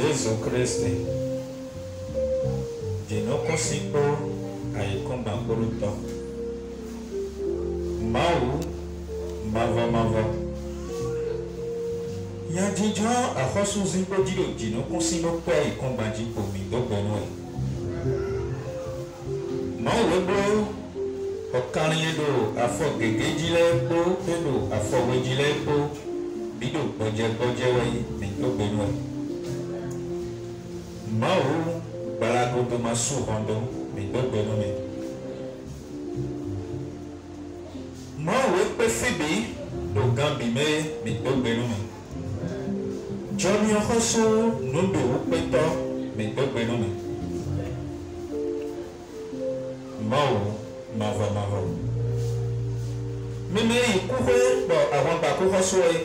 Jésus Christ. Dino consigo aí com banco Mau mava. Yadijo ahosu zimbo dino consigo aí com bandido por mim do Benue. Mau lebo ọkàrin do afọgègé jílẹ̀ epo pẹ̀lú afọwéjílẹ̀ epo bídò gbọ́jẹ́ wáyé nígbògbénu ẹ̀. Máwo gbalagodo ma sùn hàndó nígbògbénu mi. Máwo pé fìbí ló gàmbì mẹ́ nígbògbénu mi. Jọ́ni ọkọ̀sọ nùdò pẹ́tọ́ nígbògbénu mi. Máwo mava. Mime ikuwe bo àwọn ba ko so e.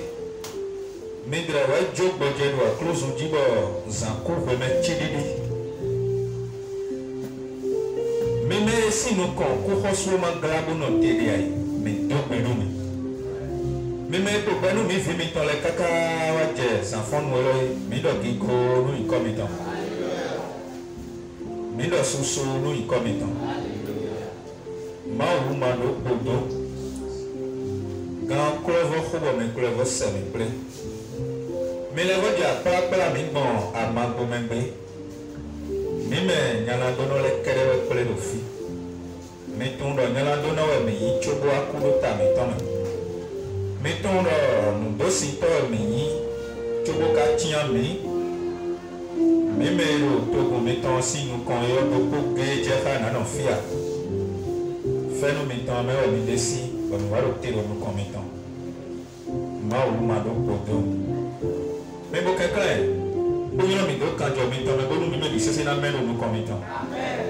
Midra wa jogbo je do close jibo zanku we me chididi. Mime sinu kon ko so ma grabo no tele ai. Me do penu mi. Mime to penu mi fi mi ton le kaka wa je san fon wo lo mi do ki ko no ikomitan. Mi do susu no ikomitan. Mau mano podo gan clevo khobo me clevo semi ple me levo dia para mi bon amago membe mi me nyala dono le kere ple do fi me tondo nyala dono we me yi chobo akudo ta mi ton me tondo no dosi to mi yi chobo ka tian mi me ro to me ton si nu kon yo do ko ge je fa na no fia fais-nous maintenant, mais on est ici, on va le tirer nous comme temps. Ma ou ma do podo. Mais bon quelqu'un, bon il a mis d'autres quand je m'entends, mais bon nous me dit c'est la même nous comme temps. Amen.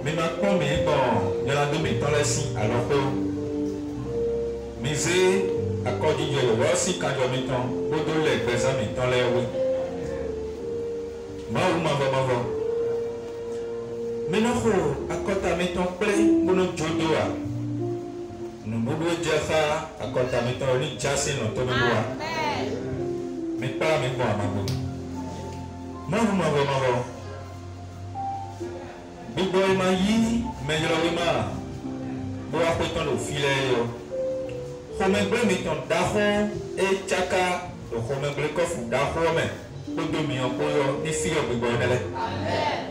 Mais maintenant mais bon, il y a deux temps là ici, alors que misé accorde Dieu le voici quand je m'entends, bon de les présents maintenant là oui. Ma ou ma va. Maintenant, akota meton plein bono jodoa. Nous bodo jaha akota meton ni jase no to boa. Amen. Mais pas mais bon amago. Mavo. Bibo ma yi me yoro ma. Bo akoton lo file yo. Homebre meton daho e chaka lo homebre ko fu daho me. Bodo mi on ko ni fi yo bibo nele. Amen.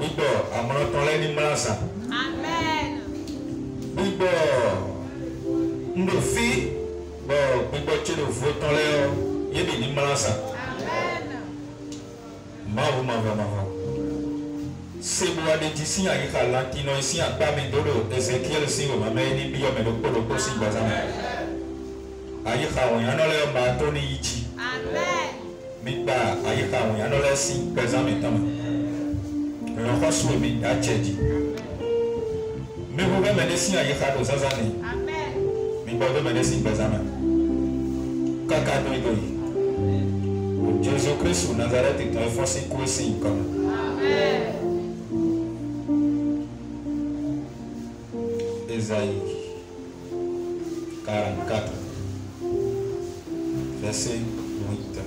Bibo amọ̀rọ̀tàn lẹ́ni mọ́lásà. Amen. Bibo ndofi bọ̀ bibo tselo votàn lẹ́yọ yébi ní mọ́lásà. Amen. Mavo. Sebo adeti si ayika latino si akpami dodo Ezekiel si o mamẹ ni biyọ mẹlẹ kpọdọkpọ si gbazamẹ. Ayika wọnyanọ lẹ ọba tó ní yìí. Amen. Migba ayika wọnyanọ lẹ si gbẹzamẹ tán mẹ. Le roi mi a tchedi. Mais vous pouvez me laisser à Yéhado Zazani. Amen. Mais vous pouvez me laisser Bazama. Kakado Idoi. Jésus-Christ ou Nazareth est un forcé coursé comme. Amen. Ésaïe 44, verset 8.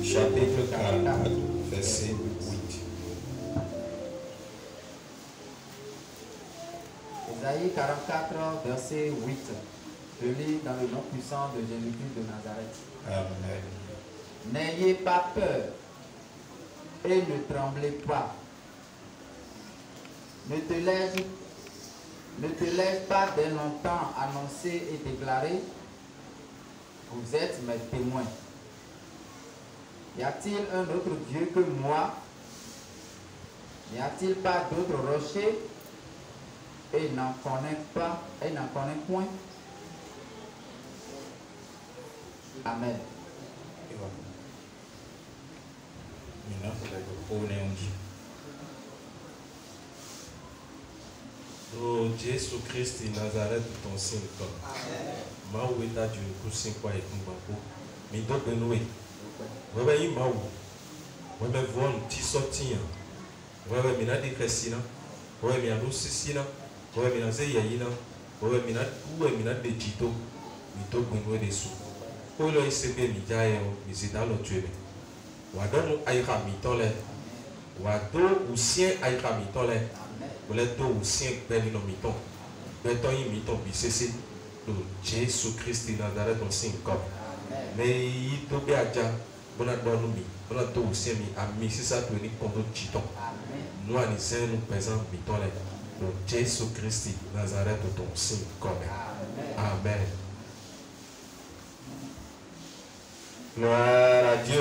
Chapitre 44, verset 8. Ésaïe 44, verset 8. Je lis dans le nom puissant de Jésus-Christ de Nazareth. Amen. N'ayez pas peur et ne tremblez pas. Ne te laisse pas dès longtemps annoncer et déclarer. Vous êtes mes témoins. Y a-t-il un autre Dieu que moi? N'y a-t-il pas d'autre rocher? Et n'en connaît point. Amen. Oh Jésus Christ de Nazareth, ton signe comme. Ma ou est à Dieu, pour 5 fois et pour ma mais donc nous, ouais, il m'a ou, ouais, mais vous, petit sortir, ouais, mais n'a des Christina, ouais, mais à nous, Sicina, ouais, mais à Zéyaïna, ouais, mais n'a des Tito, mais donc nous, des sous. Olo isebe mi jaye o misida lo tueme. Wadonu aika mitole. Wado usien aika mitole. Wole do usien beni no miton. Beton yi miton bisese. Do Jésus Christ Nazareth on sin comme. Mais il doit bien dire bon adonu mi. Bon do usien mi ami si ça tueni kondo chiton. Nous anisons nous présent miton le. Do Jésus Christ Nazareth on sin comme. Amen. Gloire à Dieu.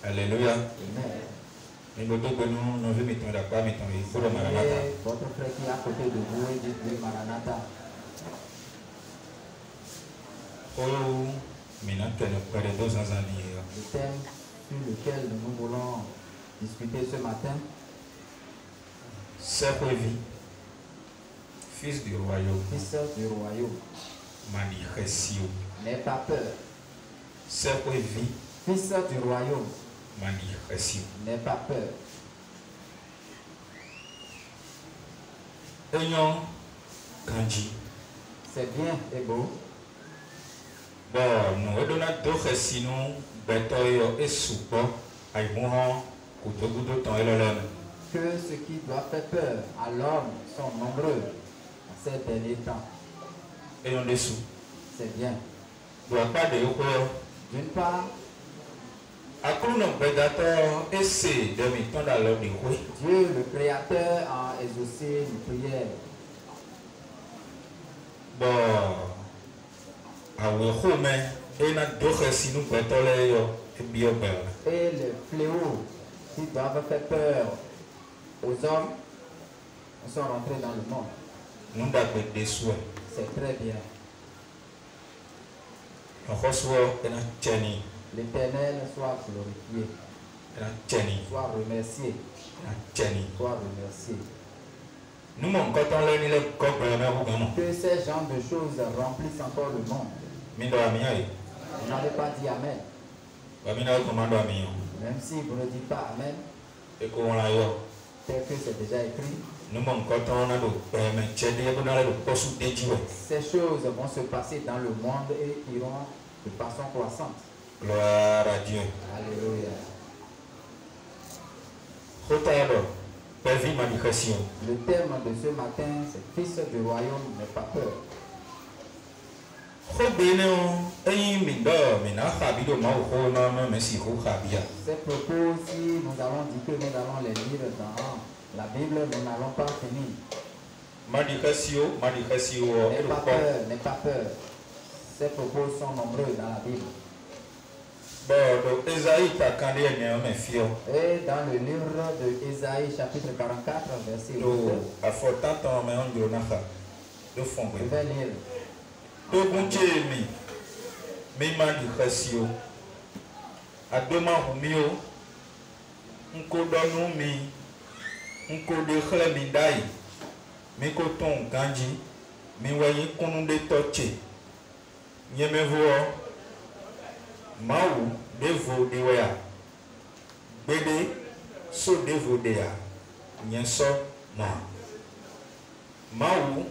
Alléluia. Amen. Nous nous mettons d'accord, mettons il faut le Maranatha. Votre frère qui est à côté de vous et dites-lui Maranatha. Oh, maintenant que nous prenons 2 ans en hier. Le thème sur lequel nous voulons discuter ce matin, C'est prévu. Fils du royaume. Fils du royaume, Manifestation. n'aie pas peur. C'est prévu. Fils du royaume, Manifestation. n'aie pas peur. Ayons Kanji. C'est bien et beau. Bon, nous avons d'autres sinon, Betoyo et Soupo, Aïmouhan, Koutogudo, Ton et Lolon. Que ceux qui doivent faire peur à l'homme sont nombreux en ces derniers temps. Ayons dessous. C'est bien. Doit pas de Yoko. D'une part, À cause de prédateur, et c'est de mi-temps dans l'homme de Roi. Dieu, le Créateur, a exaucé nos prières. Bon, à Wehome, et n'a d'autres sinon, Betoyo et Biobel. Et les fléaux qui doivent faire peur aux hommes sont rentrés dans le monde. Nous avons des souhaits. C'est très bien. On reçoit un tchani, L'Éternel soit glorifié, un tchani, soit remercié, un tchani. soit remercié. Nous m'en comptons là, ni le coq, mais Que ces genres de choses remplissent encore le monde. Mindo Amiaï, Vous n'avez pas dit Amen. Bamina commando Amiyo, Même si vous ne dites pas Amen, et qu'on l'a eu. tel que c'est déjà écrit, Nous m'en comptons là, mais tchède, on a le poste de Dieu. ces choses vont se passer dans le monde et iront de façon croissante. Gloire à Dieu. Alléluia. Rotado, Pervi Madication. Le thème de ce matin, c'est Fils du royaume, n'aie pas peur. Robénéon, et Mindo, Mina Habido Mao, non, mais si vous Habia. Ces propos, si nous allons dire que nous allons les lire dans la Bible, nous n'allons pas finir. Madication, N'aie pas peur, n'aie pas peur. Ces propos sont nombreux dans la Bible. Bon, donc Esaïe, t'as candé, mais fier. Et dans le livre de Ésaïe, chapitre 44, verset 8, À Fortan, mais on dit de fond. je vais lire. Togun Jémi, mi Madication. À demain, Mio, Nko Donou mi, Nko de Chlebidai, mi Koton Ganji, mi Wayi Konou de Toche. Nyemevou, Maou, Devo de Wea, Bede, So Devo de Ya, Nyenso, Ma. Maou,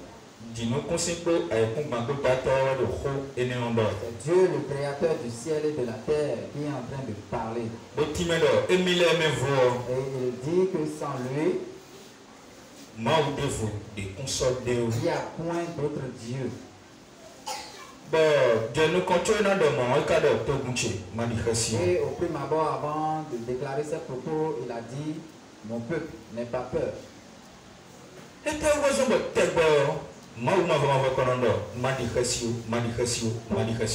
Dino Consipo, avec un bandeau d'attente de Ho et Néondor. C'est Dieu, le créateur du ciel et de la terre, qui est en train de parler. Botimedo, Emile Mevou, Et il dit que sans lui, Maou Devo, des consorts de il n'y a point d'autre Dieu. Bon, Dieu nous continue dans le monde, et cadre Togunche, Madication. Et au prime abord, avant de déclarer ses propos, il a dit, mon peuple, n'aie pas peur. Et puis, vous avez peut-être Maou m'a vraiment recommandé, Madication.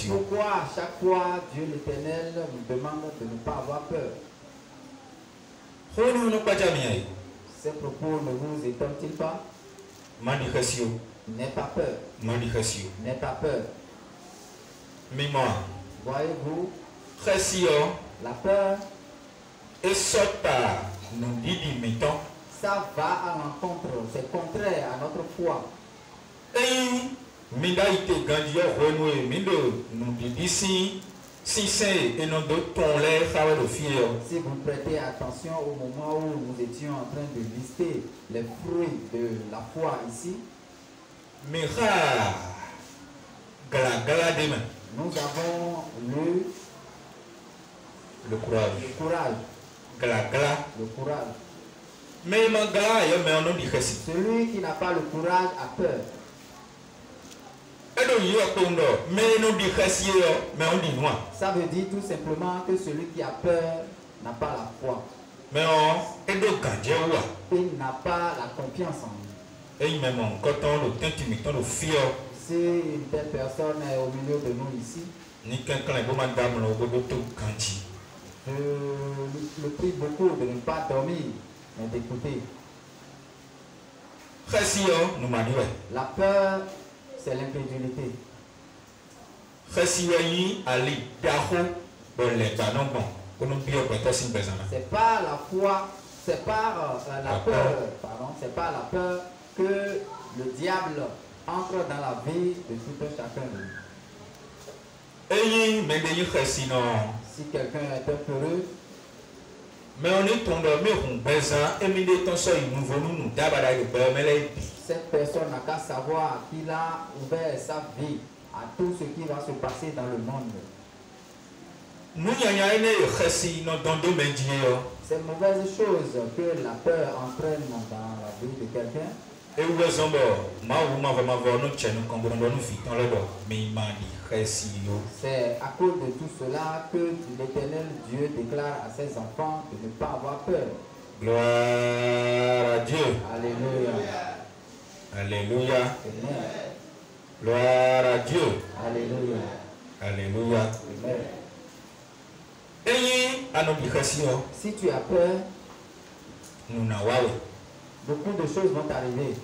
Pourquoi à chaque fois Dieu l'Éternel nous demande de ne pas avoir peur? Honu no Pajamia, Ces propos ne vous étonnent-ils pas? Madication, N'aie pas peur, n'aie pas peur. Mima, Voyez-vous, Création, la peur, et Sota, nous dit du miton. ça va à l'encontre, c'est contraire à notre foi. Et Midaïte Gandia renoué, Mido, nous dit d'ici, si c'est et non d'autres ton l'air, ça va le fier. Si vous prêtez attention au moment où nous étions en train de lister les fruits de la foi ici, Mira, Gala demain. Nous avons lu le courage. le courage. Le courage. Mais on dit que celui qui n'a pas le courage a peur. Ça veut dire tout simplement que celui qui a peur n'a pas la foi. Il n'a pas la confiance en lui. Si une telle personne est au milieu de nous ici, je le prie beaucoup de ne pas dormir, mais d'écouter. La peur, c'est l'incrédulité. C'est pas la foi, c'est pas la peur, pardon, c'est pas la peur que le diable entre dans la vie de tout un chacun de nous. Si quelqu'un est peureux, cette personne n'a qu'à savoir qu'il a ouvert sa vie à tout ce qui va se passer dans le monde. C'est une mauvaise chose que la peur entraîne dans la vie de quelqu'un. C'est à cause de tout cela que l'Éternel Dieu déclare à ses enfants de ne pas avoir peur. Gloire à Dieu. Alléluia. Alléluia. Amen. Gloire à Dieu. Alléluia. Alléluia. Amen. Si tu as peur, beaucoup de choses vont t'arriver.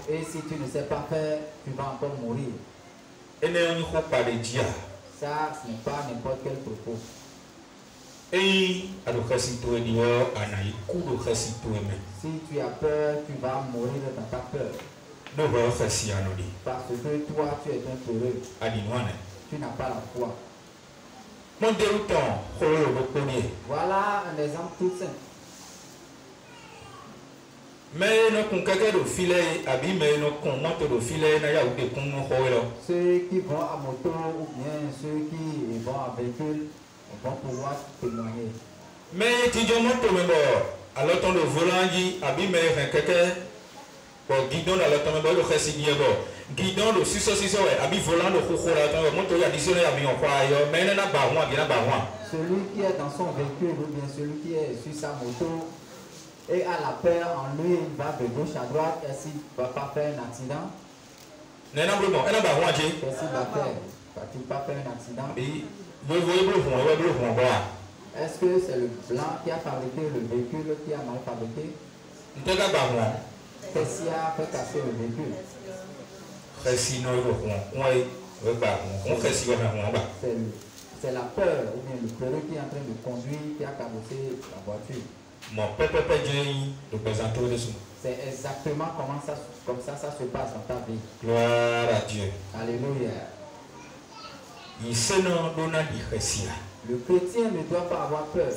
Et si tu ne sais pas faire, tu vas encore mourir. Ça, ce n'est pas n'importe quel propos. Si tu as peur, tu vas mourir dans ta peur. Parce que toi, tu es un peureux. Tu n'as pas la foi. Voilà un exemple tout simple. Ceux qui vont à moto ou bien ceux qui vont à véhicule vont pouvoir témoigner. Mais tu dis alors ton le volant dit guidon dans le temps de faire guidon de 6 volant de celui qui est dans son véhicule ou bien celui qui est sur sa moto et a la peur en lui, il va de gauche à droite et s'il ne va pas faire un accident, qu'est-ce qu'il va faire? Va-t-il pas faire un accident? Est-ce que c'est le blanc qui a fabriqué le véhicule qui a mal fabriqué? Qu'est-ce qui a fait casser le véhicule? C'est la peur ou bien le peureux qui est en train de conduire qui a cabossé la voiture. C'est exactement comme ça se passe dans ta vie. Gloire à Dieu. Alléluia. Le chrétien ne doit pas avoir peur.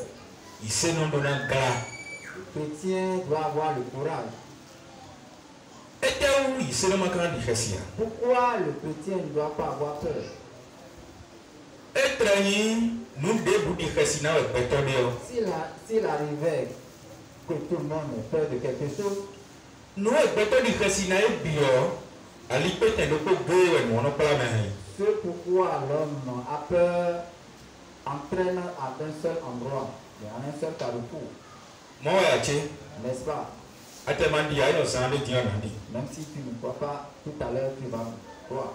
Le chrétien doit avoir le courage. Pourquoi le chrétien ne doit pas avoir peur? S'il arrivait que tout le monde ait peur de quelque chose, ce pourquoi l'homme a peur entraîne à un seul endroit, à un seul carrefour. N'est-ce pas? Même si tu ne crois pas, tout à l'heure tu vas croire.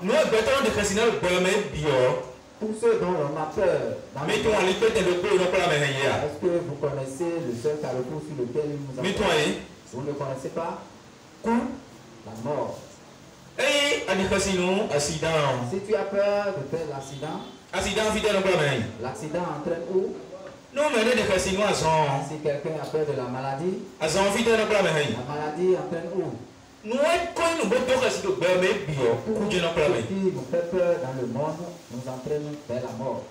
Tous ceux dont on a peur, est-ce que vous connaissez le seul carrefour sur lequel nous avons peur? Vous ne connaissez pas? La mort. Si tu as peur de faire l'accident, l'accident entraîne où? Si quelqu'un a peur de la maladie, la maladie entraîne où? Tout ce qui nous fait peur dans le monde nous entraîne vers la mort.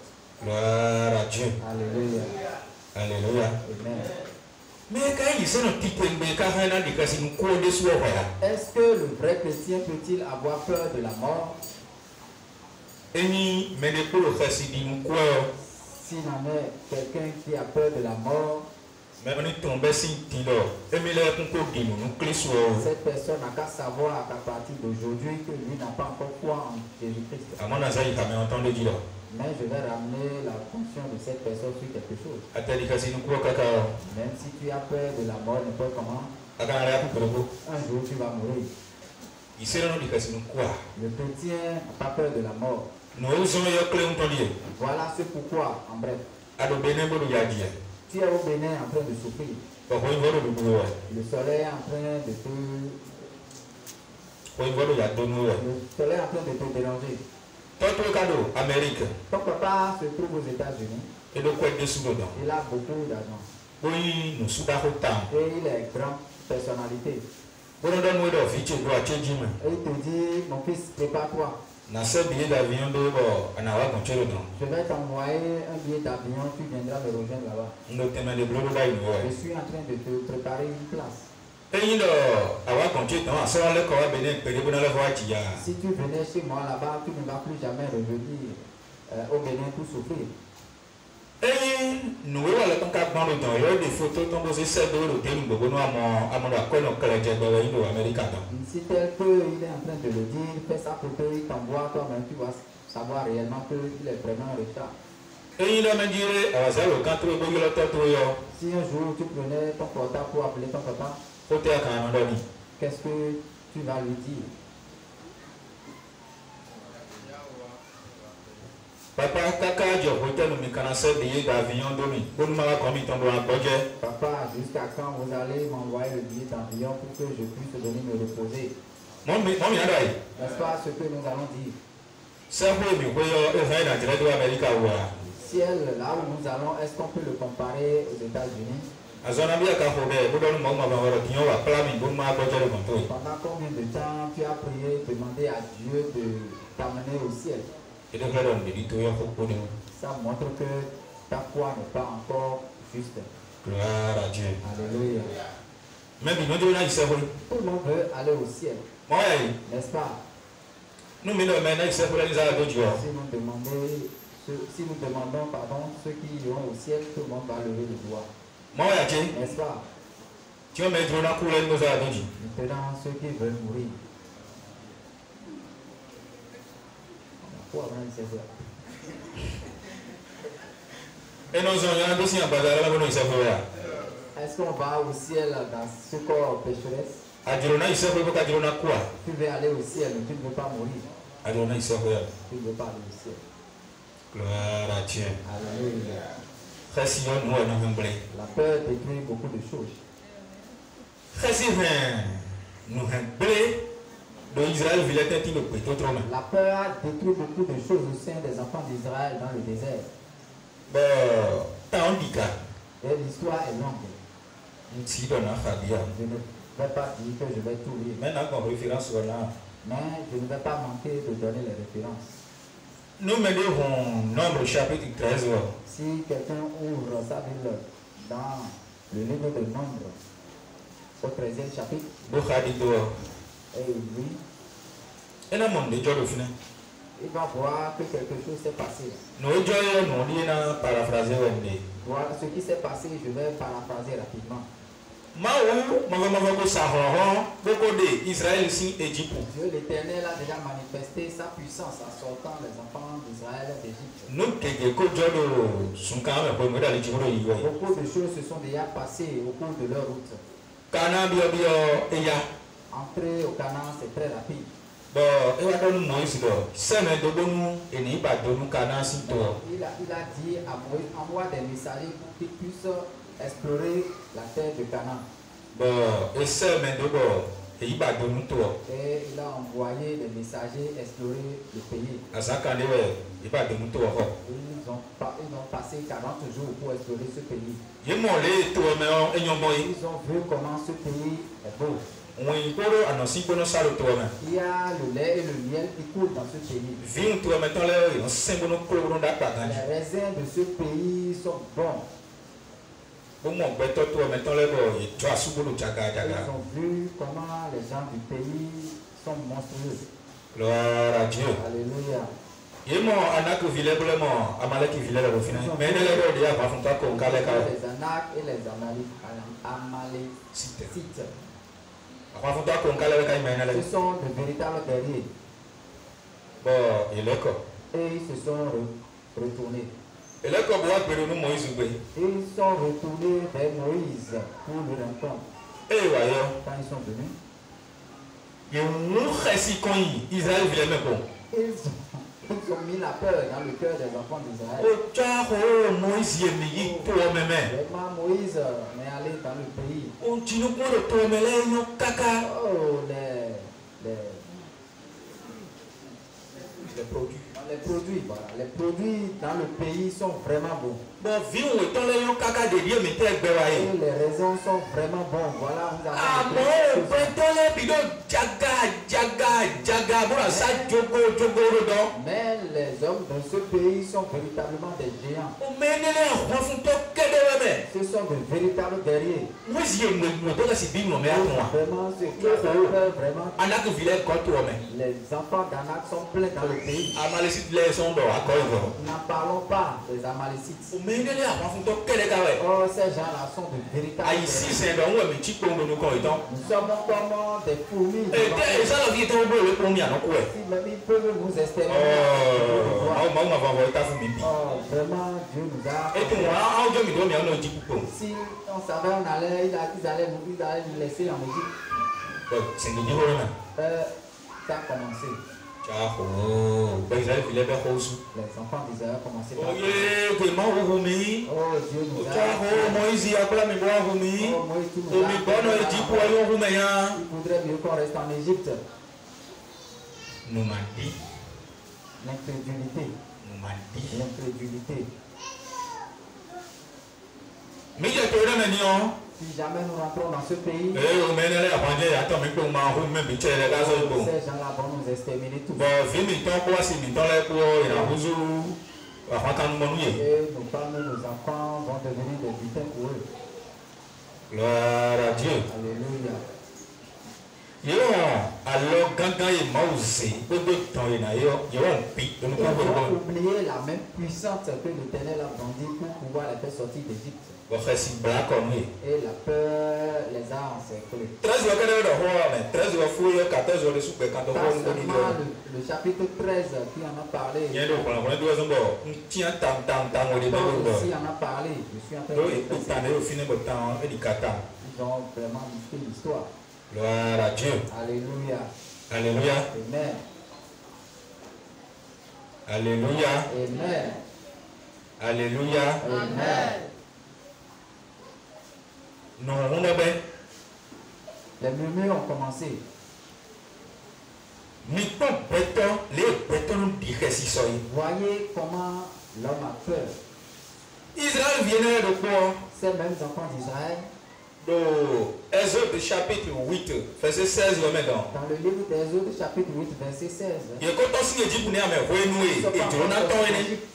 Gloire à Dieu. Alléluia. Alléluia. Amen. Est-ce que le vrai chrétien peut-il avoir peur de la mort? Eni medekolo khasidi mukwa. S'il en est quelqu'un qui a peur de la mort, Même ni tombe si tilo. Emile kunko dimu nukliso. cette personne n'a qu'à savoir qu'à partir d'aujourd'hui que lui n'a pas encore foi en Jésus-Christ. Amona zai kame entendre dire. Mais je vais ramener la fonction de cette personne sur quelque chose. Atali khasidi mukwa kaka. Même si tu as peur de la mort, n'importe comment, Akana ya kuprobo. un jour tu vas mourir. Isera no dikasidi mukwa. Le chrétien n'a pas peur de la mort. No uzo yo kle untondie. Voilà ce pourquoi, en bref, Ado benembo do yadie. tu es au Bénin en train de souffrir. Bako invoro do buwe. Le soleil est en train de te, Ko invoro ya donu we. le soleil est en train de te déranger. Toto kado Amerique. Ton papa se trouve aux États-Unis. Edo kwa desu do dan. Il a beaucoup d'argent. Boyi no suda ho tam. Et il est grande personnalité. Bono don we do fiche do achejima. Et il te dit, mon fils, prépare-toi. Na se billet d'avion do bo anawa konchero don. Je vais t'envoyer un billet d'avion, tu viendras me rejoindre là-bas. No tema de blodo dai no Je we. suis en train de te préparer une place. Eyin do awa konche ton aso le ko wa bene pere bona le wa ya. Si tu venais chez moi là-bas, tu ne vas plus jamais revenir au Bénin pour souffrir. Eyin no we wa le ton ka gbon do don yo de photo ton bo se se do do telu gbogbo no amo do akono kele je gbe we ndo America don. Si tel qu'il est en train de le dire, fais sa photo, il t'envoie toi-même, tu vas savoir réellement qu'il est vraiment en retard. Eyin do me dire awasa lo kan to bo yo to to yo. Si un jour tu prenais ton portable pour appeler ton papa, Kote aka no do ni. qu'est-ce que tu vas lui dire? Papa kaka jo hotel mi kana se billet d'avion do mi. Bonu ma ko mi ton do apoje. Papa, jusqu'à quand vous allez m'envoyer le billet d'avion pour que je puisse venir me reposer? Mon mi adai. N'est-ce pas ce que nous allons dire? Se ho mi ko yo e fa na dire do America wa. Ciel, là où nous allons, est-ce qu'on peut le comparer aux États-Unis? Azona bia ka ho be bo do mo ma ba woro tiyo wa pla mi bo ma apoje le konto. Pendant combien de temps tu as prié, demandé à Dieu de t'amener au ciel? Et donc là on me dit to yo ko de. Ça montre que ta foi n'est pas encore juste. Gloire à Dieu. Alléluia. Mais bi no do na ise ho. Tout le monde veut aller au ciel, Mo ya yi. n'est-ce pas? No mi no me na ise ho la ni za do jo. Si nous demandons pardon, ceux qui iront au ciel, tout le monde va lever le doigt, Mo ya je. n'est-ce pas? Ti o me dro na ku le ni za do ji. Maintenant, ceux qui veulent mourir. Pour avoir une ciel. E no zo ya do si abada la bo no ise ho ya. Est-ce qu'on va au ciel dans ce corps pécheresse? Ajiro na ise ho ko ka jiro na ku a. Tu veux aller au ciel, mais tu ne veux pas mourir. Ajiro na ise ho ya. Tu ne veux pas aller au ciel. Gloire à Dieu. Alléluia. Khasi yo no na humble. La peur détruit beaucoup de choses. Khasi no humble. Do Israël vile tenti le peto troma. La peur détruit beaucoup de choses au sein des enfants d'Israël dans le désert. Ta ondika. Et l'histoire est longue. Nti do na khabia. Je ne vais pas dire que je vais tout lire, Maintenant qu'on référence là. mais je ne vais pas manquer de donner les références. Nous mettons Nombre chapitre 13. Si quelqu'un ouvre sa Bible dans le livre de Nombre, au 13e chapitre, Bokhadi do. et il lit, Et na monde jo do fina. il va voir que quelque chose s'est passé. No jo yo no li na paraphraser wende. Voilà ce qui s'est passé, je vais paraphraser rapidement. Mawu mava ko sahoho boko de Israël sin Égypte. Dieu l'Éternel a déjà manifesté sa puissance en sortant les enfants d'Israël d'Égypte. No keke ko jo do sunka me ko mo da li jibro yi we. Beaucoup de choses se sont déjà passées au cours de leur route. Kana bio eya. Entrer au Canaan, c'est très rapide. Bo e wa do Moïse do. Seme do bonu eni ba do nu kana sin to. Il a dit à Moïse, envoie des messagers pour qu'ils puissent explorer la terre de Canaan. Bo e seme do bo e ba do nu to. Et il a envoyé des messagers explorer le pays. Asaka de we e ba do nu to ho. Ils ont passé 40 jours pour explorer ce pays. Ye mo le to me o enyo boy. Ils ont vu comment ce pays est beau. Wọ́n kóró ànàsí gbóná sáré tó ọmọ. Il y a le lait et le miel qui coulent dans ce pays. Víhùn tó ọmọ tán lẹ́yìn ìrìn sẹ́gbóná kóró dápà kan. Les raisins de ce pays sont bons. Gbómọ̀ ọ̀gbẹ́tọ́ tó ọmọ tán lẹ́bọ̀ ètò àsúgbòlò jagajaga. Ils ont vu comment les gens du pays sont monstrueux. Gloire à Dieu. Alléluia. Il mon anak villait pour le mon Amalek qui villait le refinain. Mais il est là pour faire un peu les Anak et les Amalécites. Ce sont de véritables guerriers. Bon, il est quoi? Et ils se sont retournés. Il est quoi pour appeler nous Moïse? Et ils sont retournés vers Moïse pour le rencontre. Eh voyons. Quand ils sont venus. Israël vient même bon. Ils ont mis la peur dans le cœur des enfants d'Israël. Vraiment, Moïse est allé dans le pays. Oh, les produits. Les produits, voilà. Les produits dans le pays sont vraiment bons. Bon, et les raisins sont vraiment bons. Voilà, vous avez. Ah bon, mais les hommes dans ce pays sont véritablement des géants. Ce sont de véritables guerriers. Vraiment, les enfants d'Anak sont pleins dans le pays. N'en parlons pas des Amalécites. Oh, ces gens-là sont de véritables guerriers. Nous sommes comme des fourmis. Ils peuvent nous estimer. Vraiment, Dieu nous a. Si on savait, ils allaient nous laisser en Égypte. Ça a commencé. Les enfants d'Israël ont commencé par. Oh Dieu nous a. Moïse, il voudrait mieux qu'on reste en Égypte. Nous m'a dit. L'incrédulité. L'incrédulité. Mais il y a si jamais nous rentrons dans ce pays, ces gens-là vont nous exterminer tous. Et nos femmes et nos enfants vont devenir des butins pour eux. Gloire à Dieu. Alléluia. Alors, quand il m'a osé, ils ont oublié la même puissance que l'Éternel a brandie pour pouvoir les faire sortir d'Égypte. Et la peur les a encerclés. Le chapitre 13 qui en a parlé. Aussi en a parlé. Je suis en train de ils ont vraiment listé l'histoire. Gloire à Dieu. Alléluia. Alléluia. Amen. Alléluia. Amen. Alléluia. Amen. Non, on est bien. Les murmures ont commencé. Voyez comment l'homme a peur. Israël vient de quoi? Ces mêmes enfants d'Israël. Exode chapitre 8, verset 16. Dans le livre d'Exode chapitre 8, verset 16.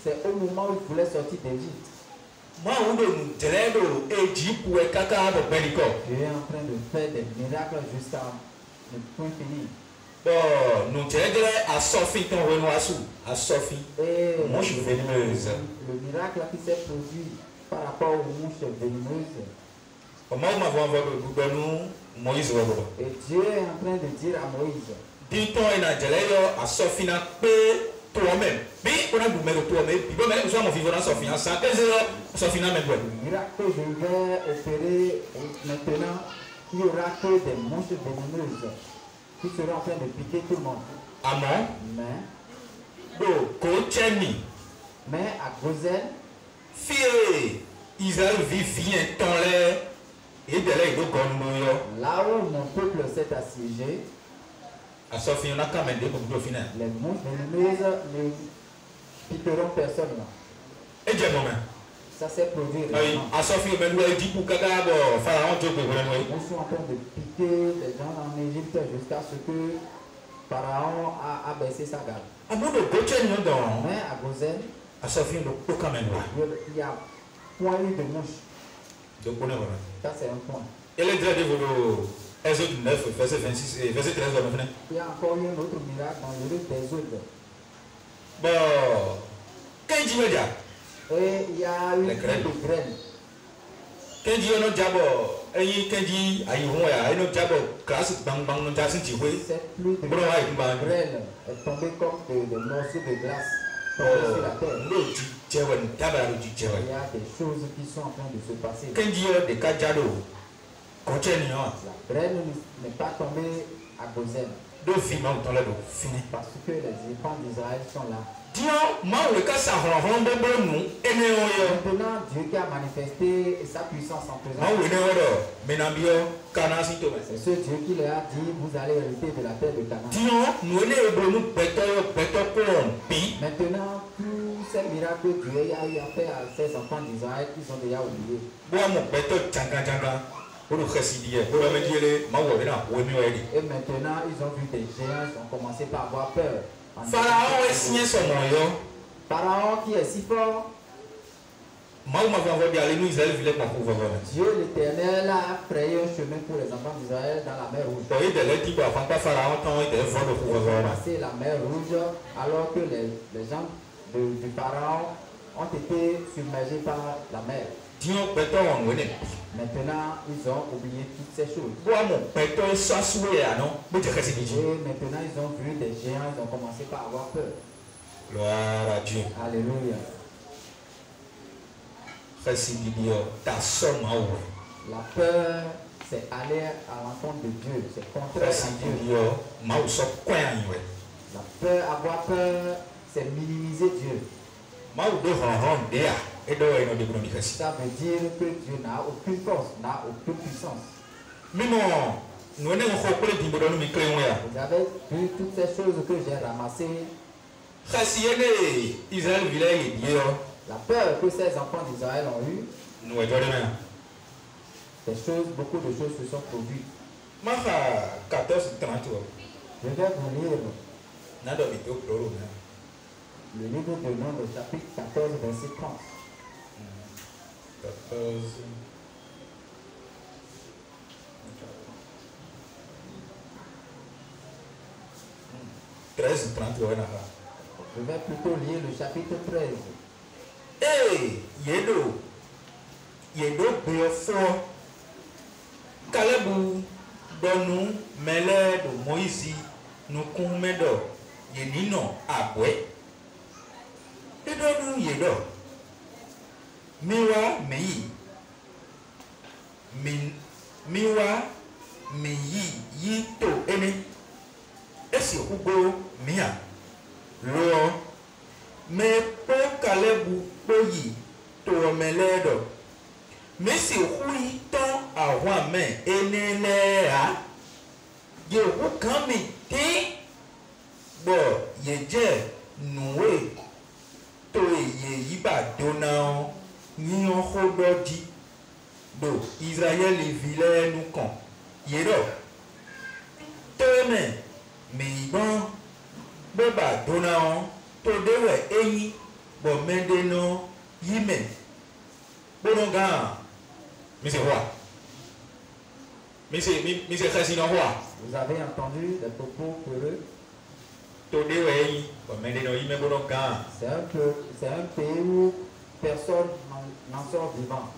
C'est au moment où il voulait sortir d'Égypte. Dieu est en train de faire des miracles jusqu'à le point fini. Et le miracle qui s'est produit par rapport aux mouches venimeuses. Et Dieu est en train de dire à Moïse. Toi-même. Mais on a du mérite toi-même. Puis bon, mais nous sommes vivants dans Sophia. Ça te Sophia même. Le miracle que je vais opérer maintenant, il y aura que des mouches venimeuses qui seront en train de piquer tout le monde. Amen. Mais à Gozen, fille Israël vit dans l'air et de l'air de là où mon peuple s'est assiégé. Les mouches venimeuses ne piqueront personne. Et Dieu ça s'est produit. Je suis en train de piquer les gens en Égypte jusqu'à ce que Pharaon a baissé sa garde. Mais à Gozen, il y a point de mouche. Ça c'est un point. Exode 9, verset 26 et verset 13. Il y a encore eu un autre miracle dans le livre d'Exode. Bon, quand tu veux dire, Et il y a une Les graines. de graines. quand tu veux dire, et quand tu as eu un jabo, classe, bang bang, non, t'as senti, oui. Cette pluie de Bon, ouais, bah, graines est tombée comme des morceaux de glace tombés sur la terre. l'eau, tu es un tabac, tu es Il y a des choses qui sont en train de se passer. quand tu as des cajado, continue, La graine n'est pas tombée à Gozen deux filles, dans le dos, fini. parce que les enfants d'Israël sont là. Tiens, moi, le cas, ça rend bon, nous, et nous, Maintenant, Dieu qui a manifesté sa puissance en moi, présence, oui, nous, Menambio, Canasi, Thomas. c'est ce Dieu qui leur a dit, vous allez hériter de la terre de Canaan. Tiens, nous, nous, béton, pi. Maintenant, tous ces miracles que Dieu a eu à faire à ces enfants d'Israël, ils ont déjà oublié. Moi, mon béton, tchanga, pour le récidier, pour le médier, ma voix, là, oui, mieux, Et maintenant, ils ont vu des géants, ils ont commencé par avoir peur. Pharaon est signé son nom. Pharaon qui est si fort, Moi, m'avait envoyé aller nous, Israël, voulait qu'on trouve vraiment. Dieu l'Éternel a frayé un chemin pour les enfants d'Israël dans la mer Rouge. Vous voyez, de l'équipe, avant pas Pharaon, tant il était fort de pouvoir voir. Passer la mer Rouge alors que les gens du Pharaon ont été submergés par la mer. Tiens, béton, on connaît. Maintenant, ils ont oublié toutes ces choses. Moi, mon béton, ça souhait, non? Mais tu récidier. Et maintenant, ils ont vu des géants, ils ont commencé par avoir peur. Gloire à Dieu. Alléluia. Récidier, ta somme, La peur, c'est aller à l'encontre de Dieu, c'est contraire à Dieu. Récidier, ma ou so coin, La peur, avoir peur, c'est minimiser Dieu. ma ou de ronron, déa, et de ouais, non, de gros récit. Ça veut dire que Dieu n'a aucune force, n'a aucune puissance. Mais non, nous n'avons pas de dimbo dans le micro, Vous avez vu toutes ces choses que j'ai ramassées. Récidier, Israël, village, Dieu, La peur que ces enfants d'Israël ont eue, nous est demain. beaucoup de choses se sont produites. Ma 14, 30, Je vais vous lire nada de teu ploro, né? le livre de Nombre, chapitre 14, verset 30. 14. 13, 30, ouais, là. Je vais plutôt lire le chapitre 13. Hey, Yedo, Béofo, Kalebu, Donu, Mele, de Moïse, Nukumedo, Yenino, Abwe. Edonu, Yedo, Miwa, Mei, Miwa, Mei, Yito, Ene, Esi Hugo, Mia, Lo, me po Kalebu poyi to omeledo me si hui ton àwọn me enele a ye hu kan mi ti bo ye je nuwe to ye yi ba dona ni on khodoji do Israël vile nu kan ye do to me bon be ba dona to dewe eyi bo mende no yime bono ga mi se wa mi se khasi no wa Vous avez entendu des propos peureux. to dewe eyi bo mende no yime bono ga C'est un pays où personne n'en sort vivant.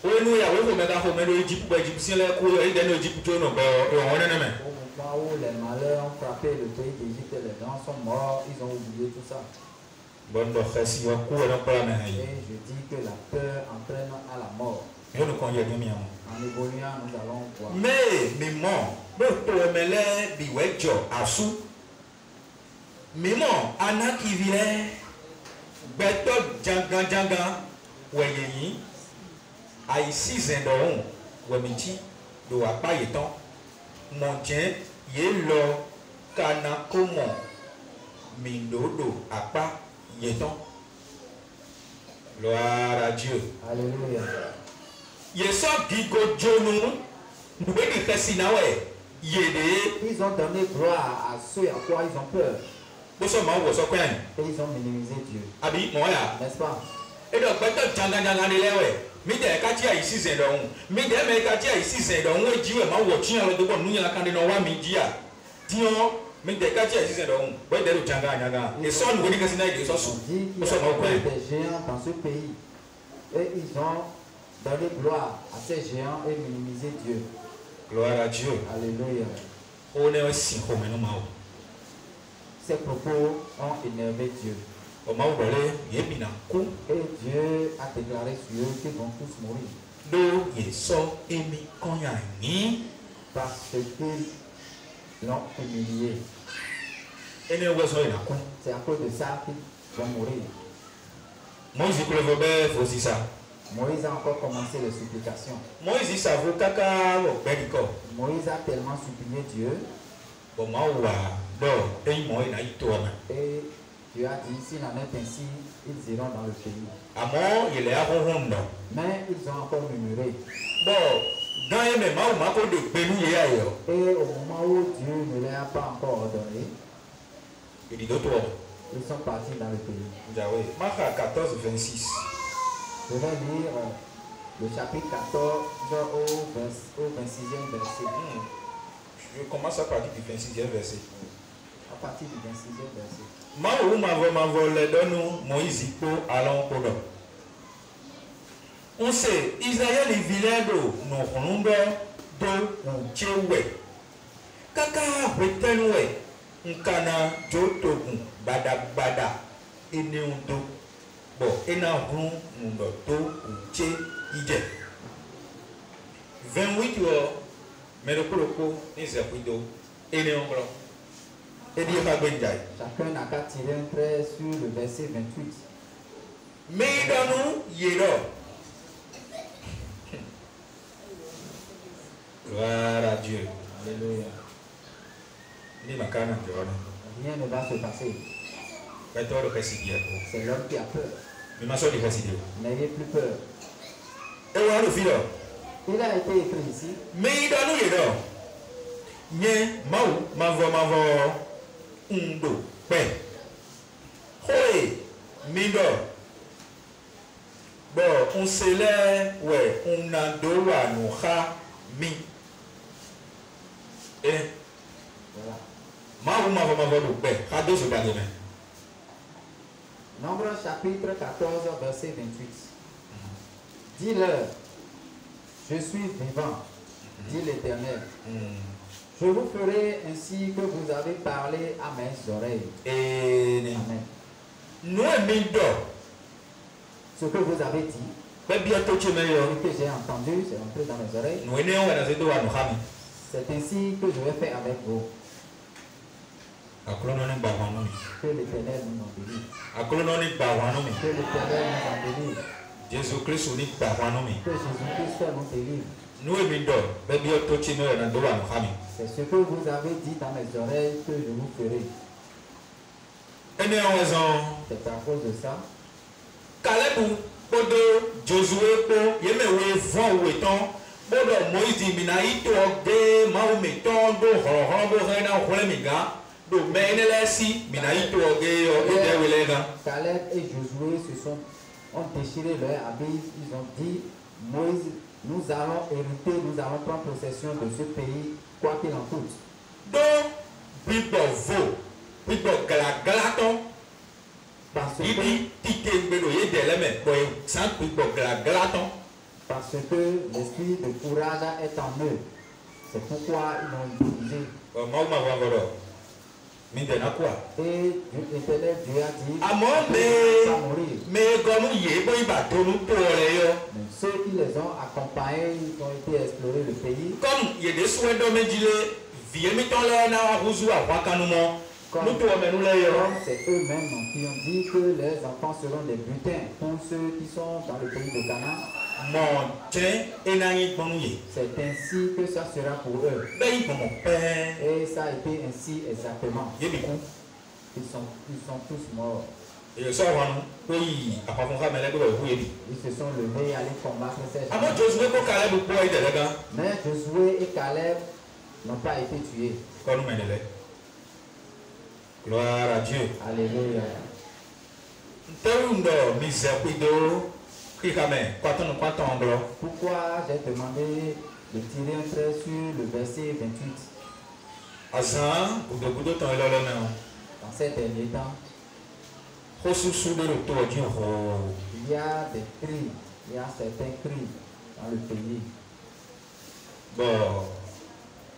o nu ya we ko mega ko mendo Egypte ba Egyptien le ko e de no Egypte to no be o wona na me Au moment où les malheurs ont frappé le pays d'Égypte, les gens sont morts, ils ont oublié tout ça. bondo khasi wa ko no para me Et hayi je dis que la peur entraîne à la mort. yo no kon ye do mi am En évoluant, nous allons voir. mais mi mo bo to mele bi wejo asu mímọ anakivire gbẹtọ jangan wẹyẹyin àìsí ìzẹndọrùn wẹmìtì ló wà páyé tán mọ̀jẹ́ yé lọ kanakomọ mìlódò apá yé tán lọ ara Dieu Alléluia. yẹsọ gígojonu nùgbẹ́ni kẹsìnáwẹ̀ yèdè Ils ont donné gloire à ceux à quoi ils ont peur. bósọ̀ máa wọ̀ sọ́kọ́ yẹn Et ils ont minimisé Dieu. àbí mọ̀ ọ́yà. N'est-ce pas? Edo gbẹtọ jangan ni lẹwẹ mi dẹ kati ayi si zẹ dọhun mi dẹ mẹ kati ayi si zẹ dọhun eji wẹ ma wọ tiyan lọ dọgbọ nuyan kan de na wa mi di a diyan Mais des cas, c'est donc, ouais, des Tchanga, et sans nous dire que c'est des On dit qu'il y a des géants dans ce pays. Et ils ont donné gloire à ces géants et minimisé Dieu. Gloire à Dieu. Alléluia. On est aussi comme nous. Ces propos ont énervé Dieu. Et Dieu a déclaré sur eux qu'ils vont tous mourir. Parce qu'ils l'ont humilié. C'est à cause de ça qu'ils vont mourir. Moïse a encore commencé les supplications. Moïse a tellement supplié Dieu. Et Dieu a dit, s'il en est ainsi, ils iront dans le pays. Mais ils ont encore murmuré. Et au moment où Dieu ne les a pas encore ordonné, ils sont partis dans le pays. Marc 14, 26. Je vais lire le chapitre 14 au 26e verset. Je commence à partir du 26e verset. À partir du 26e verset. On sait, Israël est vilain d'eau, non, on Kaka, retenue, Nkana, Jotogun, Bada, Eneundo, Bon, Enahun, Mundoto, Uche, Ije. 28 heures, mais le Koloko, Nisapuido, Eneonglo. Chacun n'a qu'à tirer un trait sur le verset 28. Mais dans nous, Yélo. Gloire à Dieu. Alléluia. Rien ne va se passer. C'est l'homme qui a peur. N'ayez plus peur. Il a été écrit ici. Mais dans nous, Yélo. Nye, Mavo, Undo, Pe. Hoi, Mido. Bon, on se lève, ouais, on a deux à nous, ha, mi. Et, voilà. Mavo, Pe, ha, deux au bas. Nombre chapitre 14, verset 28. Dis-leur, je suis vivant, dit l'Éternel. Je vous ferai ainsi que vous avez parlé à mes oreilles. Amen. Nous aimons ce que vous avez dit, ce que j'ai entendu, c'est entré dans mes oreilles. C'est ainsi que je vais faire avec vous. Que l'Éternel nous en bénisse. Que l'Éternel nous en bénisse. Jésus-Christ nous Que Jésus-Christ nous délivre. C'est ce que vous avez dit dans mes oreilles que je vous ferai. C'est à cause de ça. Caleb, Josué, Moïse, Minaïto, Mahometon, Caleb et Josué ont déchiré leur habit. Ils ont dit, Moïse, nous allons hériter, nous allons prendre possession de ce pays, quoi qu'il en coûte. Parce que l'esprit de courage est en eux. C'est pourquoi ils l'ont utilisé. Et l'Éternel Dieu a dit, pas mourir. Mais ceux qui les ont accompagnés, ils ont été explorer le pays. Comme c'est eux-mêmes qui ont dit que les enfants seront des butins pour ceux qui sont dans le pays de Canaan. C'est ainsi que ça sera pour eux. Et ça a été ainsi exactement. Ils sont tous morts. Ils se sont levés et allés combattre ces gens. Mais Josué et Caleb n'ont pas été tués. Gloire à Dieu. Alléluia. Pourquoi j'ai demandé de tirer un trait sur le verset 28? Azan, ou de bout temps, il a le nom. Dans ces derniers temps, Sous de l'auto, il y a des cris, il y a certains cris dans le pays. Bon,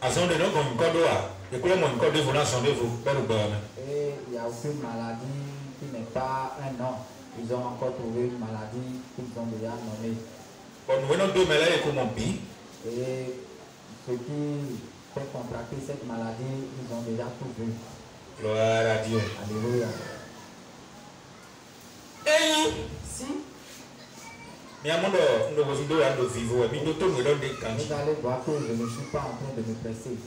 Azan de nous, comme une corde, et que mon corde, vous n'en de vous, pas le bonheur. Et il n'y a aucune maladie qui n'est pas un nom. Ils ont encore trouvé une maladie qu'ils ont déjà nommée. Bon, nous venons de mêler comme mon pays. Et ceux qui font contracter cette maladie, ils ont déjà tout vu. Gloire à Dieu. Alléluia. Et Si mais à mon dos, nous vous vivre, mais nous tournons dans des camps. vous allez voir que je ne suis pas en train de me presser,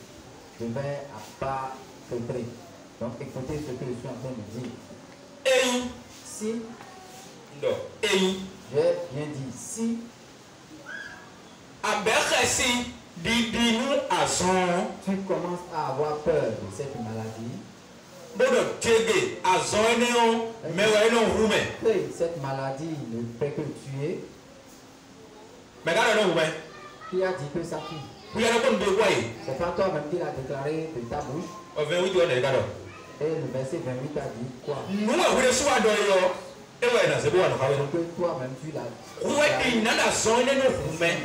je vais à pas filtrer. Donc écoutez ce que je suis en train de dire. Et Si, non, et j'ai bien dit, si à Berkessi, dis-nous à son. tu commences à avoir peur de cette maladie, Bodo Tchege, à son néon, mais ouais, non, vous mais. que cette maladie ne fait que tuer, Mais quand on est, qui a dit que ça tue? vous avez comme deux voix. C'est pas toi-même qui l'a déclaré de ta bouche. On veut oui, on est d'accord. Et le verset 28 a dit quoi? Nous, on voulait soit dans le. Et ouais, non, c'est bon, on va faire. Que toi-même tu l'as Ouais, il n'a pas son néon, mais.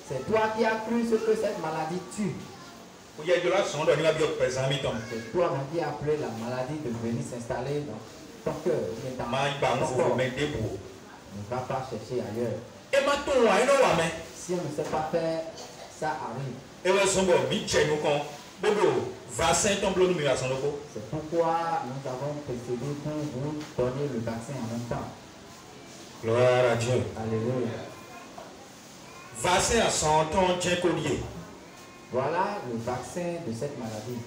C'est toi qui as cru ce que cette maladie tue. Vous avez de la son, on va bien présent, mi-temps. C'est toi-même qui as appelé la maladie de venir s'installer dans ton cœur. Dans Maï, par ton vous, corps. vous mettez pour. Ne va pas chercher ailleurs. Et maintenant, on a mais. Si on ne sait pas faire, ça arrive. Et ouais, son bon, mi-tchè nous con. Bobo, vaccin tombe nous, mais à son loco. C'est pourquoi nous avons précédé pour vous donner le vaccin en même temps. Gloire à Dieu. Alléluia. Vaccin à 100 ans, tiens collier. Voilà le vaccin de cette maladie.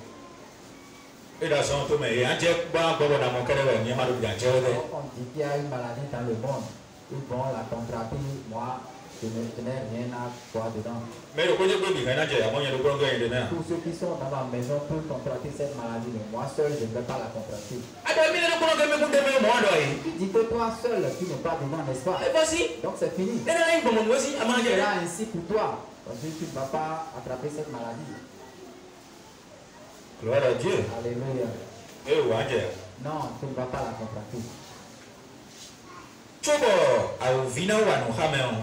Et dans son temps, mais un jet, bon, dans mon cœur, il y a mal au bien, Donc, on dit qu'il y a une maladie dans le monde. Ils vont la contracter. Moi, je n'ai rien à voir dedans. mais le côté de l'hiver, il y a moyen de prendre un demain. Tous ceux qui sont dans ma maison peuvent contracter cette maladie, mais moi seul, je ne vais pas la contracter. Alors, il y a le prendre un demain, moi, là. Qui dit que toi seul, tu n'es pas dedans, n'est-ce pas? Et voici. Donc c'est fini. Et là, il y a un aussi, à Il manger. sera ainsi pour toi, parce que tu ne vas pas attraper cette maladie. Gloire à Dieu. Alléluia. Eh, ouais, Dieu. Non, tu ne vas pas la contracter. Chobo, à Vina ou à nous,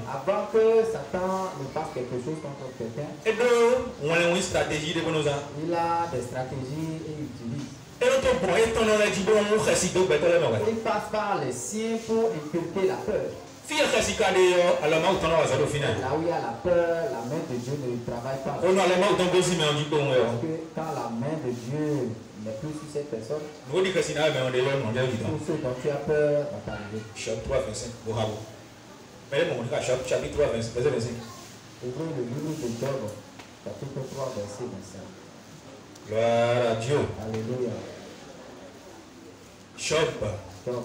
Avant que Satan ne fasse quelque chose contre quelqu'un, et deux, on a une stratégie de bonus. il a des stratégies et il utilise. Et l'autre point, et ton nom a dit bon, on récite de bêter le Il passe par les signes pour inculquer la peur. Fille récite à la main où ton nom va au final. Là où il y a la peur, la main de Dieu ne travaille pas. On a la main où ton gosse, mais on dit bon, Parce que quand la main de Dieu n'est plus sur cette personne, nous dit que c'est là, mais on est là, on est là. tout ce dont tu as peur va t'arriver. Chapitre 3, 25, bravo. Mais bon, on dit chapitre 3, verset 25. Ouvrez le livre de Job, chapitre 3, verset 25. Gloire à Dieu. Alléluia. Job, Job,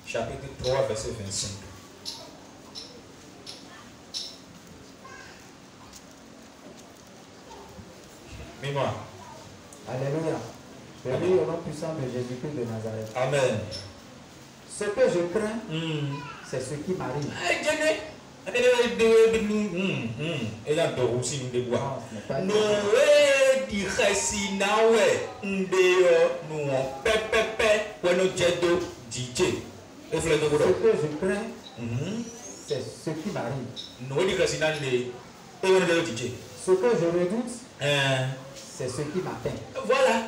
chapitre 3, verset 25. Mémoire. Alléluia. Béni au nom puissant de Jésus-Christ de Nazareth. Amen. Ce que je crains, c'est ce qui m'arrive. Et là, tu aussi nous débois. Non, ce n'est pas Nous, di resinawe, ndeo, nous, pepepe, when nous jedo, DJ. Et vous l'avez Ce que je crains, c'est ce qui m'arrive. nous, di resinawe, et vous l'avez DJ. Ce que je redoute, c'est ce qui m'atteint. Voilà.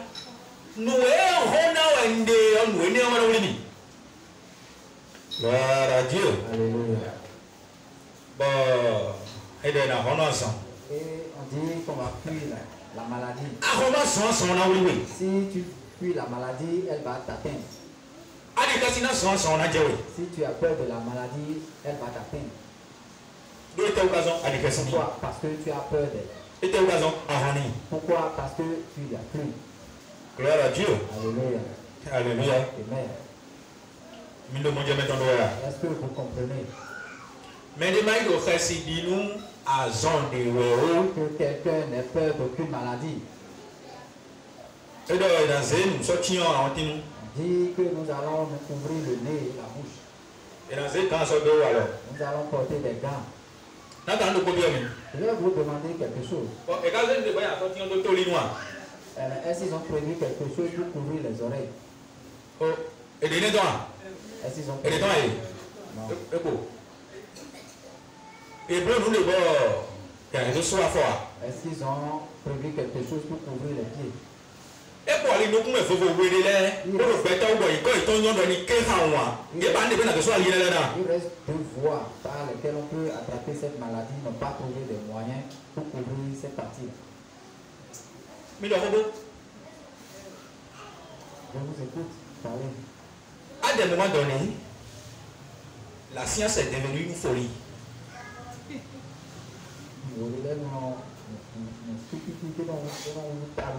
Nous, on nous, gloire à Dieu. Alléluia. Bon, et de la renonçant. Et on dit qu'on va fuir la maladie. Ah, renonçant, son a oui. Si tu fuis la maladie, elle va t'atteindre. Allez, Cassina, son a dit oui. Si tu as peur de la maladie, elle va t'atteindre. D'où était l'occasion à l'éclaircissement. Pourquoi? Parce que tu as peur d'elle. Était l'occasion à Rani. Pourquoi? Parce que tu l'as cru. Gloire à Dieu. Alléluia. Alléluia. Amen. Est-ce que vous comprenez? Mais les mailles de Chessi dit nous à zone de Wéo. Que quelqu'un n'ait peur d'aucune maladie. Et dans nous sortions en Tinu. On dit que nous allons nous couvrir le nez et la bouche. Et dans ces temps, alors. Nous allons porter des gants. N'attends le combien de Je vais vous demander quelque chose. Bon, et quand je vais à sortir de Tolinois. Est-ce qu'ils ont prévu quelque chose pour couvrir les oreilles? Oh, et des doigts. Est-ce qu'ils ont Et des prévu? doigts, Non. et bleu, nous les bords. Est-ce qu'ils ont prévu quelque chose pour couvrir les pieds? Et pour aller nous comme il faut vous aider là. Pour le bêta ou quoi, il tombe dans les kéhawa. Il est pas de soit lié là. Il reste deux voies par lesquelles on peut attraper cette maladie, ne pas trouver des moyens pour couvrir cette partie. Mais le robot, Je vous écoute, parlez. à des moments donnés, la science est devenue une folie.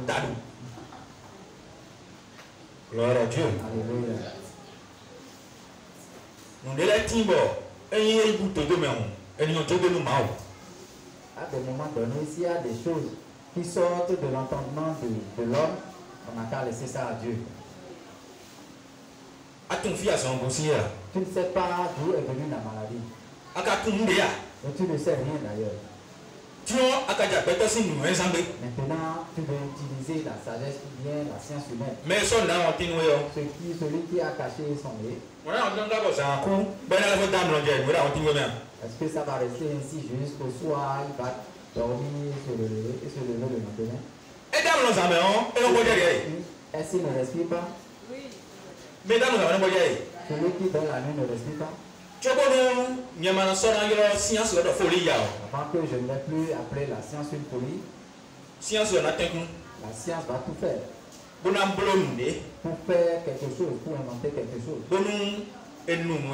Dadou. Gloire à Dieu. Alléluia. Nous devons être timbo. Et il y a une bouteille de main. Et nous devons nous mal. À des moments donnés, s'il y a des choses qui sortent de l'entendement de l'homme, on n'a qu'à laisser ça à Dieu. À ton fils à son gossier. Tu ne sais pas d'où est venue la maladie. À ta tombéa. Et tu ne sais rien d'ailleurs. Tu as qu'à dire que c'est nous ensemble. Maintenant, tu veux utiliser la sagesse ou bien la science humaine. Mais son nom on t'y Celui qui a caché son nez, on a entendu d'abord c'est un coup. Ben la votre dame l'ongère. Voilà on t'y même. est-ce que ça va rester ainsi jusqu'au soir, il va dormir et se lever le lendemain? Et dame nous amène. Et on va dire. Est-ce qu'il ne respire pas? Oui. Mais dame nous amène on va dire. Celui qui dort la nuit ne respire pas? Tu vois nous nyamana sona yo science de folie ya. Avant que je n'ai plus appelé la science une folie, Science on a tenu. la science va tout faire Bonam bolom de. pour faire quelque chose, pour inventer quelque chose. Bonum et nous nous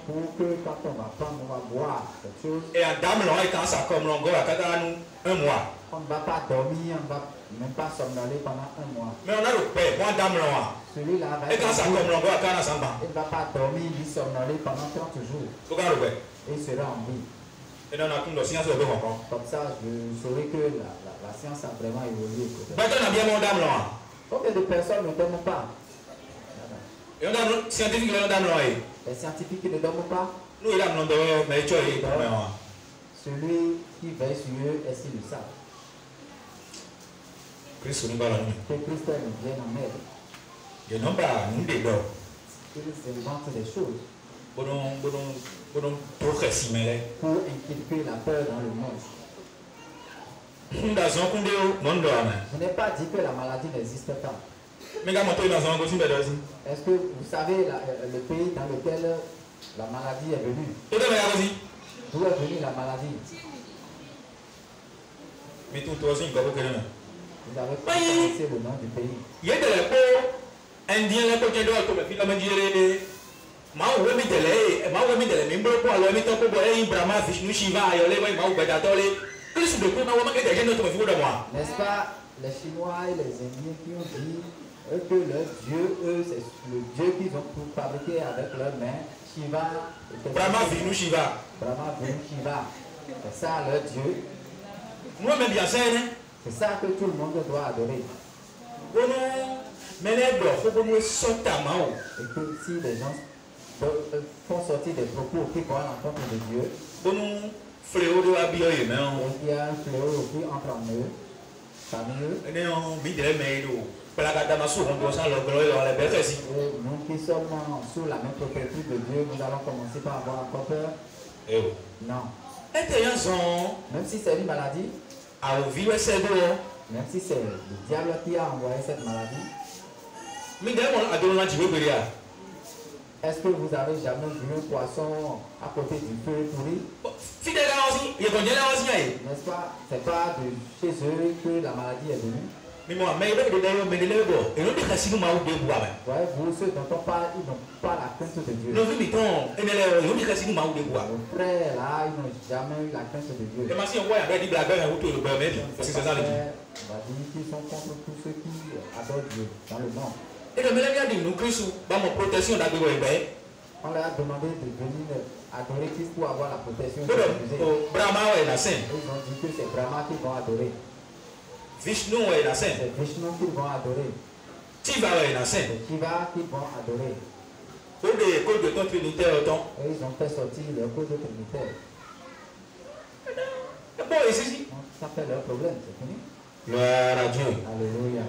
Pour que quand on va prendre, on va boire quelque chose, et à dame là quand ça comme longo à cada nous un mois. on ne va pas dormir, on ne va même pas somnoler pendant un mois. Mais on a le paix, moi dame là. Celui-là va Et quand ça comme longo à cada samba. il ne va pas dormir ni somnoler pendant 30 jours. Faut quand le paix. Et il sera en vie. Et dans la tour de science de encore. Comme ça, je saurai que la science a vraiment évolué. Maintenant on a bien mon dame là. Combien de personnes ne dorment pas? Et on a scientifique là dame là. Les scientifiques qui ne dorment pas, Nous il a mon dame mais tu es celui qui veille sur eux, est-ce qu'ils le savent? Christ nous parle nous. Que Christ nous vienne en aide. Je non pas nous des dors. Qu'il invente des choses Bonum trop récimé. pour inculquer la peur dans le monde. Dans un condé monde là. Je n'ai pas dit que la maladie n'existe pas. Mais quand on dans un gosse mais aussi. Est-ce que vous savez le pays dans lequel la maladie est venue? Tout est là aussi. D'où est venue la maladie? Mais tout toi aussi comme que Vous avez prononcé le nom du pays. il y a des peaux indiens là côté de comme fille la dire ma ou mi tele ma ou mi tele mi bro ko alo mi to ko bo e Brahma Vishnu Shiva ayole ma ou beta tole plus de ko na wa ma ke des gens comme fille de moi. N'est-ce pas les Chinois et les Indiens qui ont dit que leur Dieu, eux, c'est le Dieu qu'ils ont fabriqué avec leurs mains, Shiva. Brahma Vishnu Shiva. Brahma Vishnu Shiva. C'est ça leur Dieu. Moi même bien ça hein. C'est ça que tout le monde doit adorer. Bono mais les do faut bono sotamao. Et que si les gens font sortir des propos qui vont à l'encontre de Dieu, Bono fléau de abioye mais et qu'il y a un fléau qui entre en eux, parmi eux, on on bi de mais do. Pour la cadamasu on doit sans le gloire dans les bêtes ici. et nous qui sommes sous la même propriété de Dieu, nous allons commencer par avoir encore peur. Eh Non. et tes gens Même si c'est une maladie, a vivre c'est beau. même si c'est le diable qui a envoyé cette maladie, Mais d'ailleurs, à donner un petit peu de rien. est-ce que vous avez jamais vu un poisson à côté du feu pourri? Fidèle là aussi, il y a combien là aussi? N'est-ce pas? C'est pas de chez eux que la maladie est venue. Mais moi, mais il y a des gens, mais il y a des gens, et nous, des casino, ma ou des bois. Ouais, vous, ceux dont on parle, ils n'ont pas la crainte de Dieu. Nous, nous, et nous, des casino, ma ou des bois. Vos frères là, ils n'ont jamais eu la crainte de Dieu. Et ma si on voit, il y a des blagues, il y a des blagues, parce que c'est ça le dit. On va dire qu'ils sont contre tous ceux qui adorent Dieu dans le monde. Et le mélange a dit, nous, Christ, dans mon protection d'agro, On leur a demandé de venir adorer Christ pour avoir la protection de Jésus. Brahma est la scène, Ils ont dit que c'est Brahma qu'ils vont adorer. Vishnu est la scène, C'est Vishnu qu'ils vont adorer. Shiva est la scène. C'est Shiva qu'ils vont adorer. Au des codes de ton trinitaire, autant. Et ils ont fait sortir leur cause trinitaire. Bon, ici. Ça fait leur problème, c'est fini. Gloire à Dieu. Alléluia.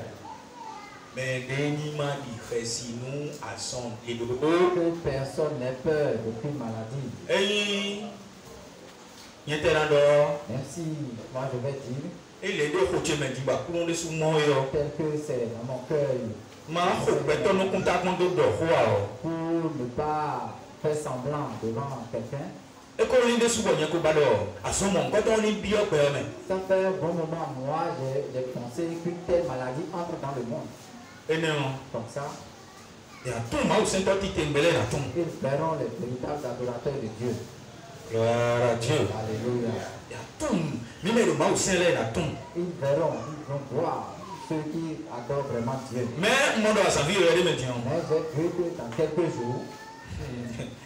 Mais dernièrement, il fait sinon à son et de Que personne n'ait peur d'aucune maladie. Et il y a tel endroit. Merci, moi je vais dire, Et les deux côtés me disent, bah, pour nous, sous moi, tel que c'est dans mon cœur, ma hope, nous contactons de quoi. pour ne pas faire semblant devant quelqu'un. Et quand on est de souvent, il y a un coup à ce moment, quand on est bio, Ça fait un bon moment, moi j'ai pensé qu'une telle maladie entre dans le monde. et non. Comme ça, Il y a tout le monde, c'est toi qui t'es embellé là, tout. ils verront les véritables adorateurs de Dieu. Gloire à Dieu. Alléluia. Il y a tout. Même le mal au sein là, tout. Ils verront, ils vont voir ceux qui adorent vraiment Dieu. Mais mon doigt s'en vit, regardez maintenant. Mais j'ai cru que dans quelques jours,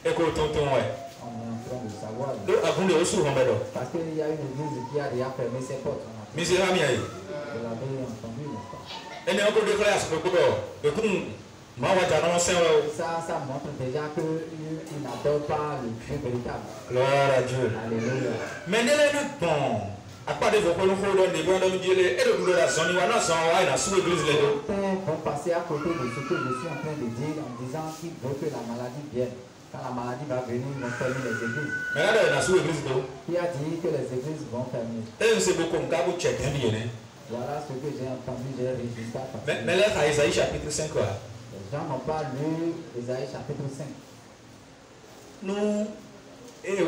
Écoute, tonton, ouais. on est en train de savoir. Avant de recevoir un bédo. Parce qu'il y a une église qui a déjà fermé ses portes. Mais c'est la mienne. Vous l'avez entendu, n'est-ce pas? Et nous avons déclaré à ce propos. Écoute, moi, je vais t'annoncer. Ça montre déjà qu'ils n'adorent pas le Dieu véritable. Gloire à Dieu. Alléluia. Mais nous sommes bons. À part de vos colons, des grands hommes, et de nous la zone, nous sommes dans sous l'église. Certains vont passer à côté de ce que je suis en train de dire en disant qu'ils veulent que la maladie vienne. Quand la maladie va venir, ils vont fermer les églises. Mais là, dans sous l'église. Qui a dit que les églises vont fermer? Et c'est beaucoup de cas où tu es bien. Voilà ce que j'ai entendu, j'ai résultat. Mais là, à Isaïe chapitre 5, Les gens n'ont pas lu Isaïe chapitre 5. nous,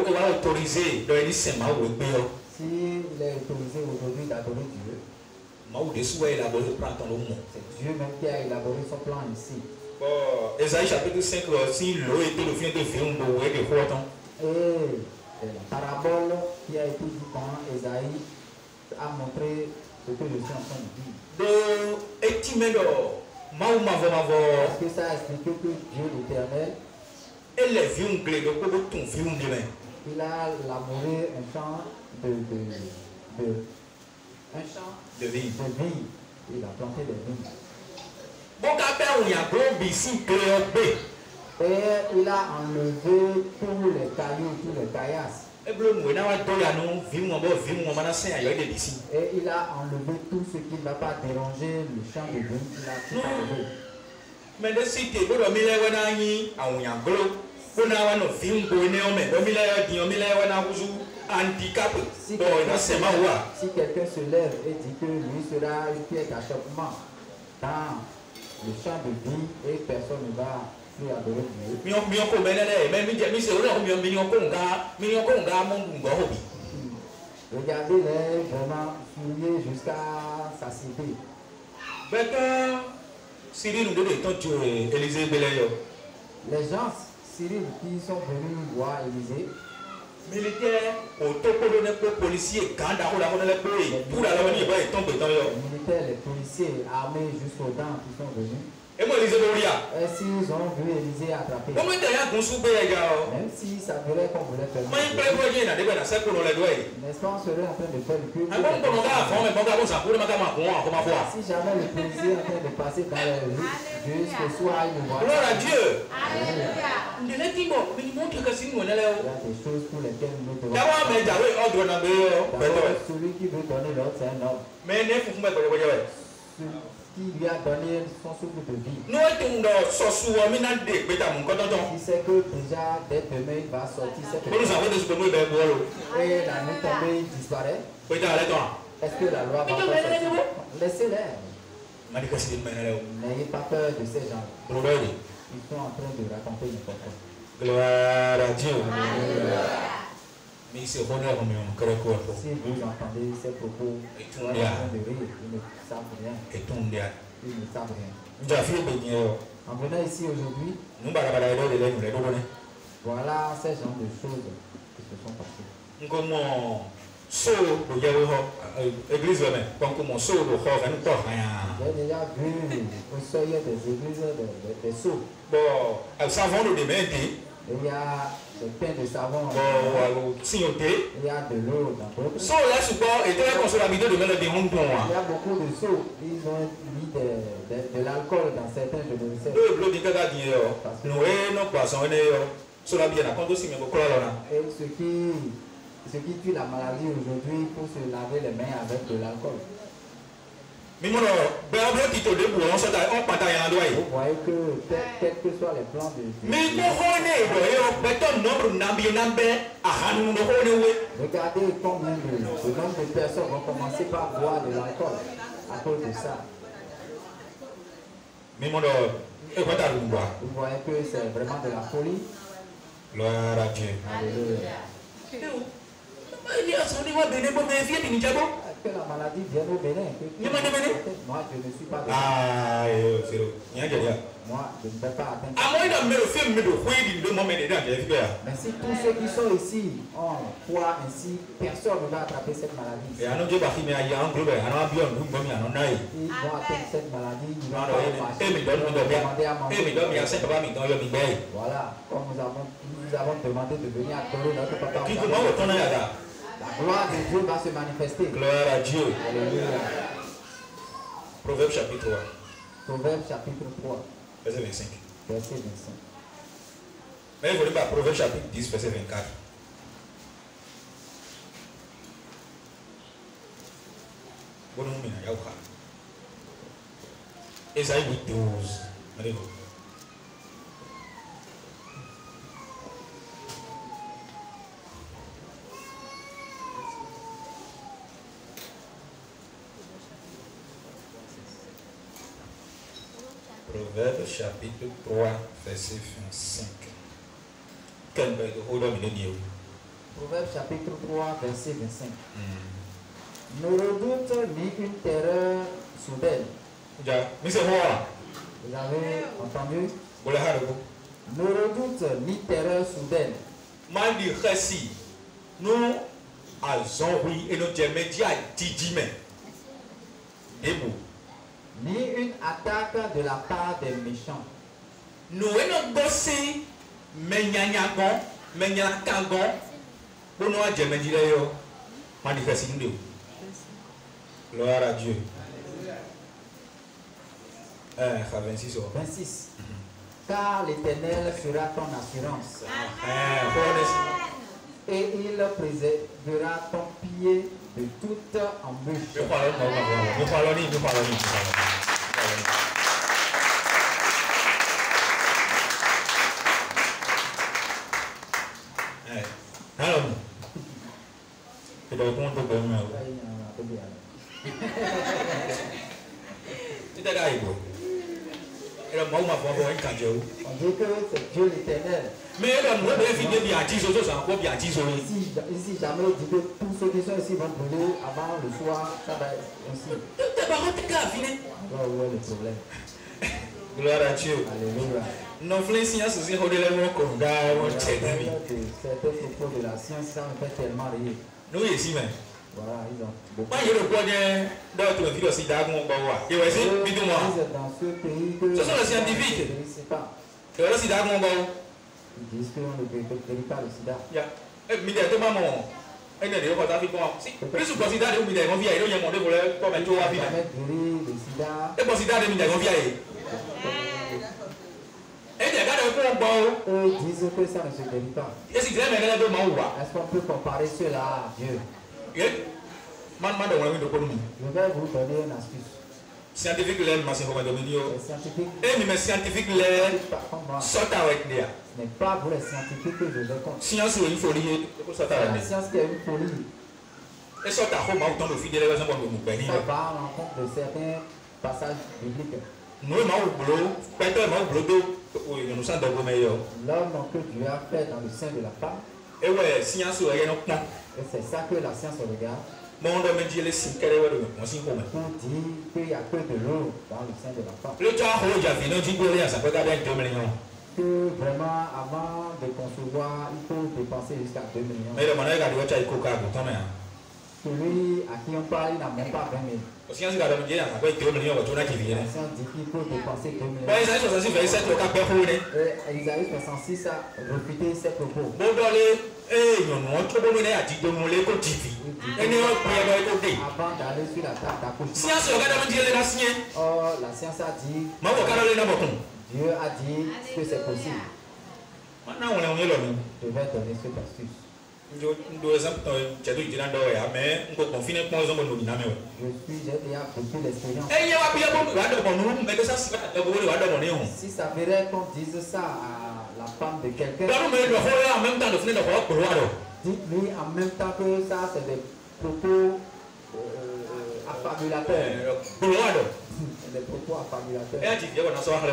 on va autoriser dans les saints, S'il est autorisé aujourd'hui d'adorer Dieu, c'est Dieu même qui a élaboré son plan ici. Isaïe chapitre 5, si l'eau était le fin de vie, on doit être content. Et la parabole qui a été dite dans Isaïe a montré ce que je suis en train de dire. Parce que ça a expliqué que Dieu l'éternel, il a labouré un champ de vie. Il a planté des vignes. Et il a enlevé tous les cailloux, tous les caillasses. Et il a enlevé tout ce qui ne va pas déranger le champ de vignes. Il a tout enlevé. Mais de cité, vous avez mis les vous si quelqu'un se lève et dit que lui sera une pierre d'achoppement dans le champ de vie et personne ne va plus adorer Dieu. Regardez-les vraiment fouiller jusqu'à sa cité. Les gens Cyril qui sont venus voir Élysée, militaire, policiers, les policiers armés jusqu'aux dents qui sont venus. Et moi, Élysée, et s'ils ont vu Élysée attraper, même si ça voulait qu'on voulait faire, n'est-ce pas, on serait en train de faire le culte. Si jamais le policier est en train de passer dans les rues, jusqu'au soir, il nous voit. Gloire à Dieu. Il y a des choses pour lesquelles nous devons faire. D'abord, celui qui veut donner l'ordre, c'est un homme. Qui lui a donné son souffle de vie. Il sait que déjà dès demain il va sortir cette vie. Et la nuit tombée il disparaît. Est-ce que la loi va pas sortir? Laissez-les. N'ayez pas peur de ces gens. Ils sont en train de raconter n'importe quoi. Gloire à Dieu. Mais c'est honneur, Si vous entendez ces propos, ils sont en train de rire, ils ne savent rien. Ils ne savent rien. En venant ici aujourd'hui, voilà ces genres de choses qui se sont passées. J'ai déjà vu au seuil des églises des seaux. Il y a des pains de savon. Il y a de l'eau dans d'autres. Il y a beaucoup de seaux. Ils ont mis de l'alcool dans certains, je le sais. Et ce qui ce qui tue la maladie aujourd'hui, il faut se laver les mains avec de l'alcool. Vous voyez que quels que soient les plans de regardez combien de nombre de personnes vont commencer par boire de l'alcool à cause de ça. Vous voyez que c'est vraiment de la folie. Gloire à Dieu. Alléluia. Que la maladie vienne au Bénin. Moi, je ne suis pas de... Ah, moi, je ne vais pas atteindre. Mais si tous ceux qui sont ici ont foi ainsi, personne ne va attraper cette maladie. Ils vont atteindre cette maladie, ils vont demander à manger. Voilà, comme nous avons demandé de venir à Toro, notre papa. La gloire de Dieu va se manifester. Gloire à Dieu. Alléluia. Proverbe chapitre 3. Proverbe chapitre 3. Verset 25. Verset 25. Mais il faut lire Proverbe chapitre 10, verset 24. Ésaïe 8, 12. Allez-vous. Proverbe chapitre 3, verset 25. Proverbe chapitre 3, verset 25. Ne redoute ni une terreur soudaine. Vous avez entendu? Ne redoute ni terreur soudaine. Ni une attaque de la part des méchants. Gloire à Dieu. 26. Car l'Éternel sera ton assurance. Et il préservera ton pied de toute embûche. On dit que c'est Dieu l'Éternel. Mais ici, jamais dit que tous ceux qui sont ici vont brûler avant le soir, ça va être ainsi. Alors, où est le problème? Gloire à Dieu. Alléluia. Certains propos de la science, ça me fait tellement rire. nous ici même. Voilà, ils ont beaucoup. Moi, je le vois dans le sida. Dans ce pays que ce sont les scientifiques. Je ne sais pas. Le sida, Ils disent qu'on ne guérit pas le sida. Plus vous considérez que vous avez envie de demander pour le Jamais guérir le sida. et considérez que vous avez envie Eux disent que ça ne se guérit pas. Est-ce qu'on peut comparer cela à Dieu? Je vais vous donner une astuce. Scientifique l'aime, mais c'est Les scientifiques scientifique l'aime, sorte avec lui. ce n'est pas pour les scientifiques que je vais contre. Science ou une folie, C'est la science qui est une folie. et sorte à Rome, autant de fidèles raisons pour nous bénir. Ça va à l'encontre de certains passages bibliques. Nous, nous sommes dans vos meilleurs. L'homme que Dieu a fait dans le sein de la femme, Et ouais, science ou rien, non. et c'est ça que la science regarde, Mon homme me dit les signes qu'elle est de mon signe commun. pour dire qu'il n'y a que de l'eau dans le sein de la femme. Le temps où j'avais non dit rien, ça peut garder 2 millions. Que vraiment, avant de concevoir, il faut dépenser jusqu'à 2 millions. Mais le monnaie a dit que tu as coca, Celui à qui on parle, il n'a même pas 20 000. science a dit que ça peut 2 millions, tu as qui vient. La science dit qu'il faut dépenser 2 millions. Mais ça, c'est aussi fait 7 coca per jour. Et Isaïe 66 a refuté ces propos. Bon, dans les. Eh, non, non, tu peux me dire que tu me l'as dit. Et nous, on peut y aller côté. Avant d'aller sur la table d'accouchement. Science, regarde, on dit les nations. Or, la science a dit, Maman, quand on est dans mon compte. Dieu a dit que c'est possible. Maintenant, on est là. Je vais donner cette astuce. ndo exemple chedo jina ndo ya mais ngo confine ko zo mo na me j'ai déjà beaucoup d'expérience. Eh ya wa bia bo wa do mo nu me ko sa si ta bo wa do mo ne ho. Si ça verrait qu'on dise ça à la femme de quelqu'un. Ba no me do ho ya en même temps de fine de ko wa do. Dites-lui en même temps que ça c'est des propos affabulateurs. Des propos affabulateurs. Eh ti ya na so ha le.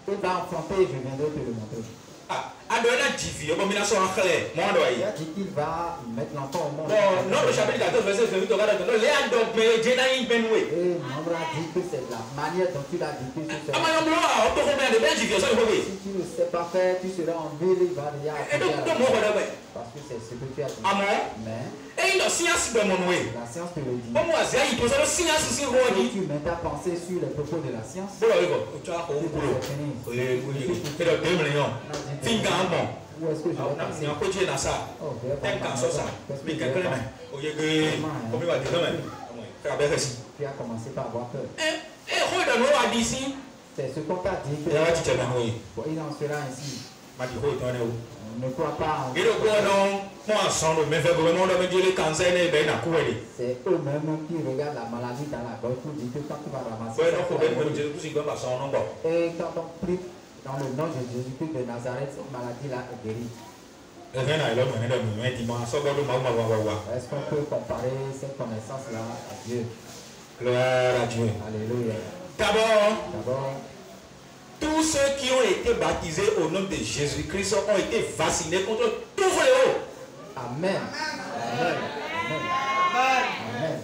Il va enfanter, je viendrai te le montrer. Ah, adona jivi obo mina so akhle mo do Il yi. a dit qu'il va mettre l'enfant au monde. Non, le chapitre 14 verset 28 regarde non le ando me je na yin benwe. Et Nombre a dit que c'est la manière dont tu l'as dit que c'est. Ama yo blo o to ko me de ben jivi so ko we. Si tu ne sais pas faire, tu seras en ville, il va déjà. E do mo ko do be. Parce que c'est ce que tu as dit. Amen. Mais E no science be mo we. la science te le dit. Omo azai to so science si ho Si di. tu mets ta pensée sur les propos de la science, Bolo ego, o cha ko tu ko. peux finir. E do de me yo. Finga mo. Où est-ce que je vais passer? Na ko je na sa. Oh, je vais pas Ten kan passer. so sa. Qu'est-ce que Mi je ka vais kele faire? me. O ye ge. O mi wa de me. Ka be resi. Tu as commencé par avoir peur. Ho do no wa di si. C'est ce qu'on t'a dit que Ya wa ti che me no yi. il en sera ainsi. Ma di ho to ne o. On ne croit pas en Gero ko no mo asan do me fe go mo do me di le cancer ne be na ku we di. c'est eux-mêmes qui regardent la maladie dans la gorge pour dire que quand tu vas ramasser Bo no ko be ça, mo je ku si go ba san no bo. et quand on prie dans le nom de Jésus-Christ de Nazareth, cette maladie-là est guérie. E fe na ilo me ne do me di ma so go do ma wa. Est-ce qu'on peut comparer cette connaissance-là à Dieu? Gloire à Dieu. Alléluia. D'abord, D'abord, tous ceux qui ont été baptisés au nom de Jésus-Christ ont été vaccinés contre tout fléau. Amen. Amen. Amen. Amen.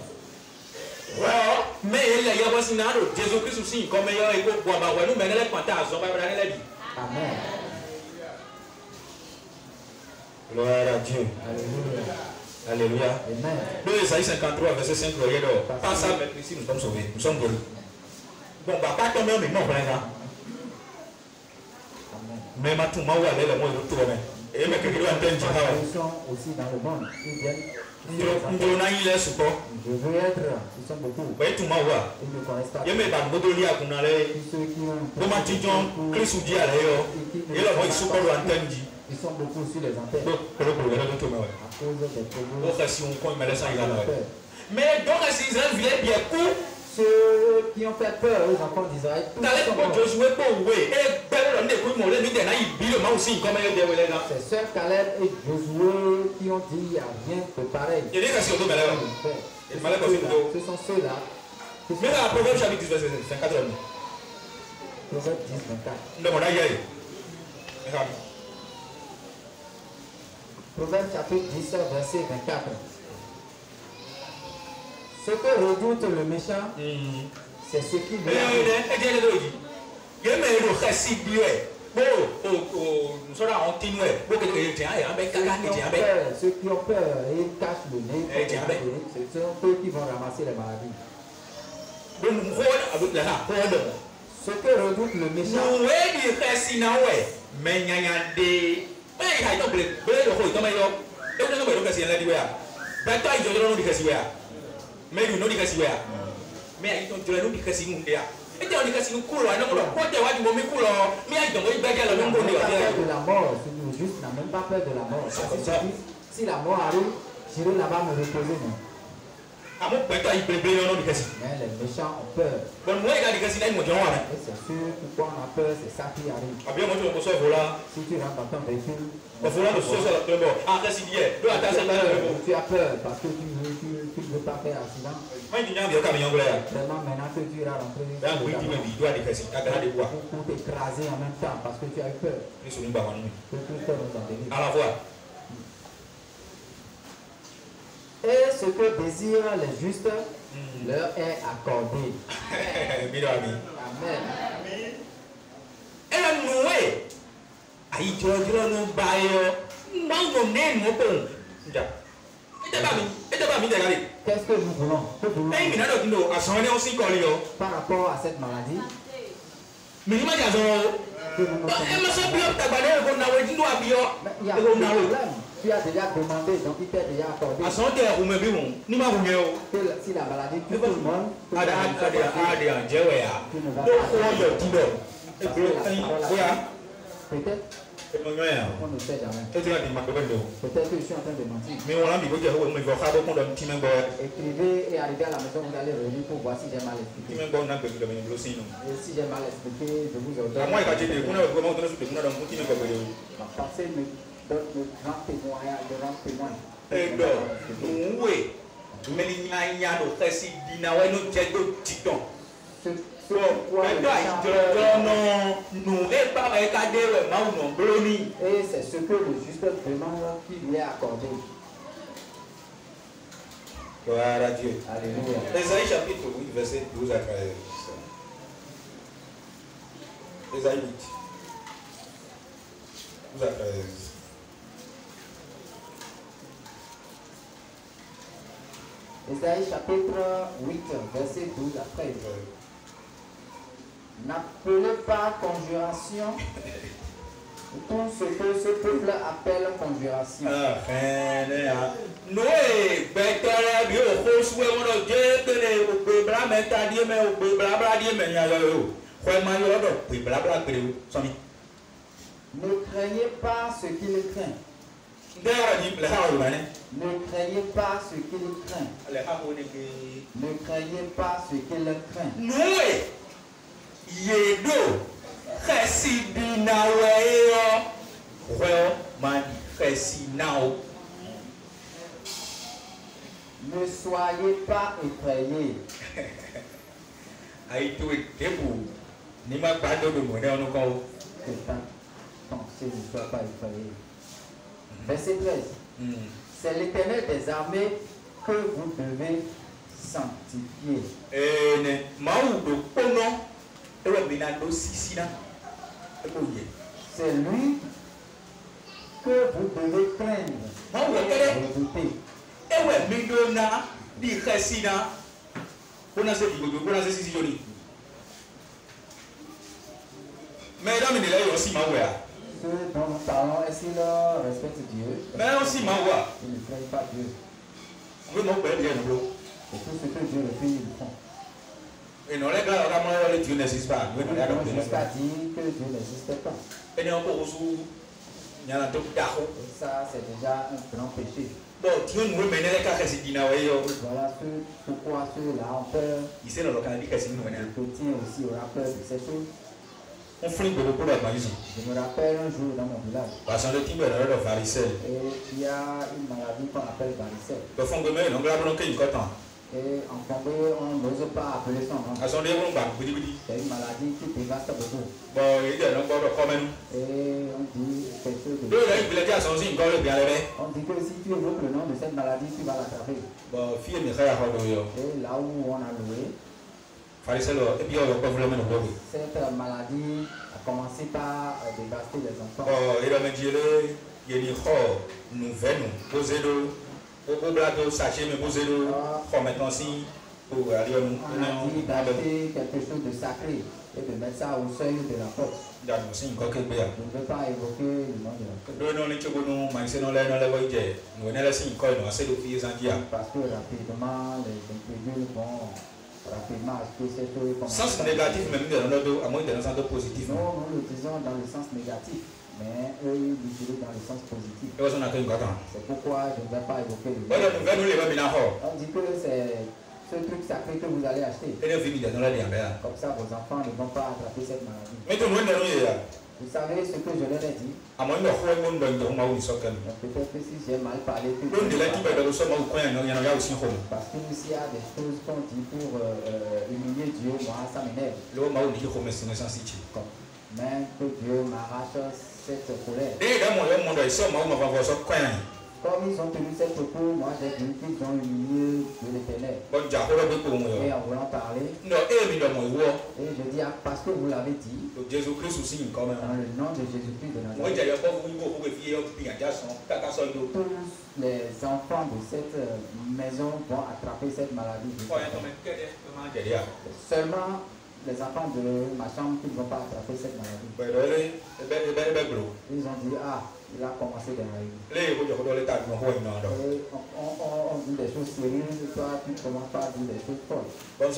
Ouais, mais il y a aussi un Jésus-Christ aussi, comme il y a un peu de bois, nous menons les pantas, on va aller les dire. Amen. Gloire à Dieu. Alléluia. Alléluia. Amen. Le Isaïe 53, verset 5, pas ça, mais ici nous sommes sauvés, nous sommes guéris. Bon, bah, pas tomber, mais non, vraiment. Mais ma tout, ma ou aller, le mot de tout, mais. Et mais que tu dois entendre, Ils sont aussi dans le monde. Ils viennent. nous avons eu les supports. Je veux être. Ils sont beaucoup. Vous voyez tout, ma ou. Ils ne connaissent pas. Il y a même pas de motolia qu'on allait. Tous ceux qui ont. Comment tu dis, Christ ou Dieu, et là, ils sont pas l'antenne dit. Ils sont beaucoup sur les antennes. Donc, le problème est tout, mais. À cause des problèmes. Donc, si on compte, mais ça, il a mais donc, si Israël vient bien court, Ceux qui ont fait peur aux enfants d'Israël, tous t'allais sont pour morts. Josué pour oui, et Belle, on écoute mon ami, il bille moi aussi, comme il est là. C'est sœur Caleb et Josué qui ont dit il n'y a rien de pareil. Il dit que c'est autour de là. Ce sont ceux-là. Mais là, Proverbe chapitre 10, verset 54. Proverbe 10, 24. Non, on a hier. Proverbe chapitre 10, verset 24. Ce que redoute le méchant, c'est ce qui lui arrive. Ceux qui ont peur et ils cachent le nez, ce sont eux qui vont ramasser les maladies. Ce que redoute le méchant, mais nous nous disons mais ils ont dit nous disons nous et on dit que nous coulons non non quoi tu vas dire mais coulons mais ils ont dit bagarre la même chose de la mort, celui juste n'a même pas peur de la mort. Si la mort arrive, j'irai là-bas me reposer. à mon père il peut bien non disons mais les méchants ont peur. bon moi il a dit que c'est là ils m'ont dit et c'est sûr pourquoi on a peur, c'est ça qui arrive. ah bien moi je me pose voilà si tu rentres dans ton véhicule il faut là de saucer la tombe ah c'est bien tu as peur parce que tu ne veux pas faire accident. Vraiment maintenant que tu iras rentrer pour t'écraser en même temps parce que tu as eu peur. Que tout peur nous en délivre. À la fois. Et ce que désirent les justes leur est accordé. Amen. Et Noé, aïe, tu as dit nous baillons, non, qu'est-ce que nous voulons? Par rapport à cette maladie, il y a un problème. Tu as déjà demandé, donc il t'a déjà accordé. Que si la maladie tue tout le monde, tu ne vas pas. Peut-être Et mon gars, On ne sait jamais. tu as dit ma copine d'eau. Peut-être que je suis en train de mentir. Mais on a dit que vous me voyez pas qu'on donne petit même boy. Écrivez et arrivez à la maison, vous allez revenir pour voir si j'ai mal Petit expliqué. même boy on a besoin de me bloquer non. Et si j'ai mal expliqué, je vous ordonne. À moi il va dire qu'on a vraiment donné sur le monde dans petit même boy. Ma pensée me donne le grand témoignage, le grand témoin. Et donc, oui. Mais il y a un autre si dina ouais nous j'ai deux titans. Pourquoi le chanteur... nous et pas regarder le mal non bloni. Et c'est ce que le juste demande qui lui est accordé. Gloire à Dieu. Alléluia. Ésaïe chapitre 8, verset 12 à 13. Ésaïe 8. 12 à 13. Ésaïe chapitre 8, verset 12 à 13. N'appelez pas conjuration tout ce que ce peuple appelle conjuration. Noé, Bétole, Dieu, Josué, on a Dieu, au Bébra, mais t'as dit, mais au Bébra, mais il y a eu. Vraiment, il y a eu. Bébra, ne craignez pas ce qu'il craint. Ne craignez pas ce qu'il craint. Ne craignez pas ce qu'il craint. Noé, Yedo, Chesidinaweyo, Roman Chesinao. Ne soyez pas effrayés. Aïtou et debout. Ni ma pas de mon encore. Que pensez, ne soyez pas effrayés. Verset 13. C'est l'Éternel des armées que vous devez sanctifier. C'est lui que vous devez craindre et redouter. Mesdames et messieurs, aussi ma voix. Ceux dont nous parlons, est-ce qu'ils respectent Dieu? Mais aussi ma voix. Ils ne craignent pas Dieu. Oui, mon père vient de l'eau. Et tout ce que Dieu le fait, ils le font. Et non, les gars, vraiment, Dieu n'existe pas. Ils vont jusqu'à dire que Dieu n'existe pas. Et encore aussi, il y a un truc d'argent. Et ça, c'est déjà un grand péché. Bon, Dieu nous met les cas qui disent Voilà pourquoi ceux-là ont peur. il sait dans le Canada que c'est nous. Les petits aussi aura peur de ces choses. On fait beaucoup de magie. Je me rappelle un jour dans mon village. Parce que le type de varicelle. Et il y a une maladie qu'on appelle varicelle. Le fond de main, on a un coton. Et en Congo, on n'ose pas appeler son nom. C'est une maladie qui dévaste beaucoup. Bon, il y a un peu de commun. Et on dit quelque chose de... On dit que si tu évoques le nom de cette maladie, tu vas l'attraper. Bon, fille, mais ça et là où on a loué, cette maladie a commencé par dévaster les enfants. On a dit d'acheter quelque chose de sacré et de mettre ça au seuil de la porte. Je ne veux pas évoquer le nom de la porte. Parce que rapidement, les individus vont rapidement acheter ces choses. Sens négatif, même à moins d'un sens positif. Non, nous l'utilisons dans le sens négatif, mais eux, ils l'utilisent dans le sens positif. C'est pourquoi je ne vais pas évoquer le nom. On dit que c'est ce truc sacré que vous allez acheter. Comme ça, vos enfants ne vont pas attraper cette maladie. Vous savez ce que je leur ai dit? Peut-être que si j'ai mal parlé, parce qu'il y a des choses qu'on dit pour humilier Dieu, moi ça m'énerve. Mais que Dieu m'arrache cette colère. Comme ils ont tenu cette propos, moi j'ai dit qu'ils ont humilié Dieu l'Éternel. Et en voulant parler, et je dis parce que vous l'avez dit, dans le nom de Jésus-Christ de Nazareth, tous les enfants de cette maison vont attraper cette maladie. Seulement les enfants de ma chambre qui ne vont pas attraper cette maladie. Ils ont dit, ah, il a commencé derrière. On dit des choses sérieuses, toi tu ne commences pas à dire des choses folles. Moi,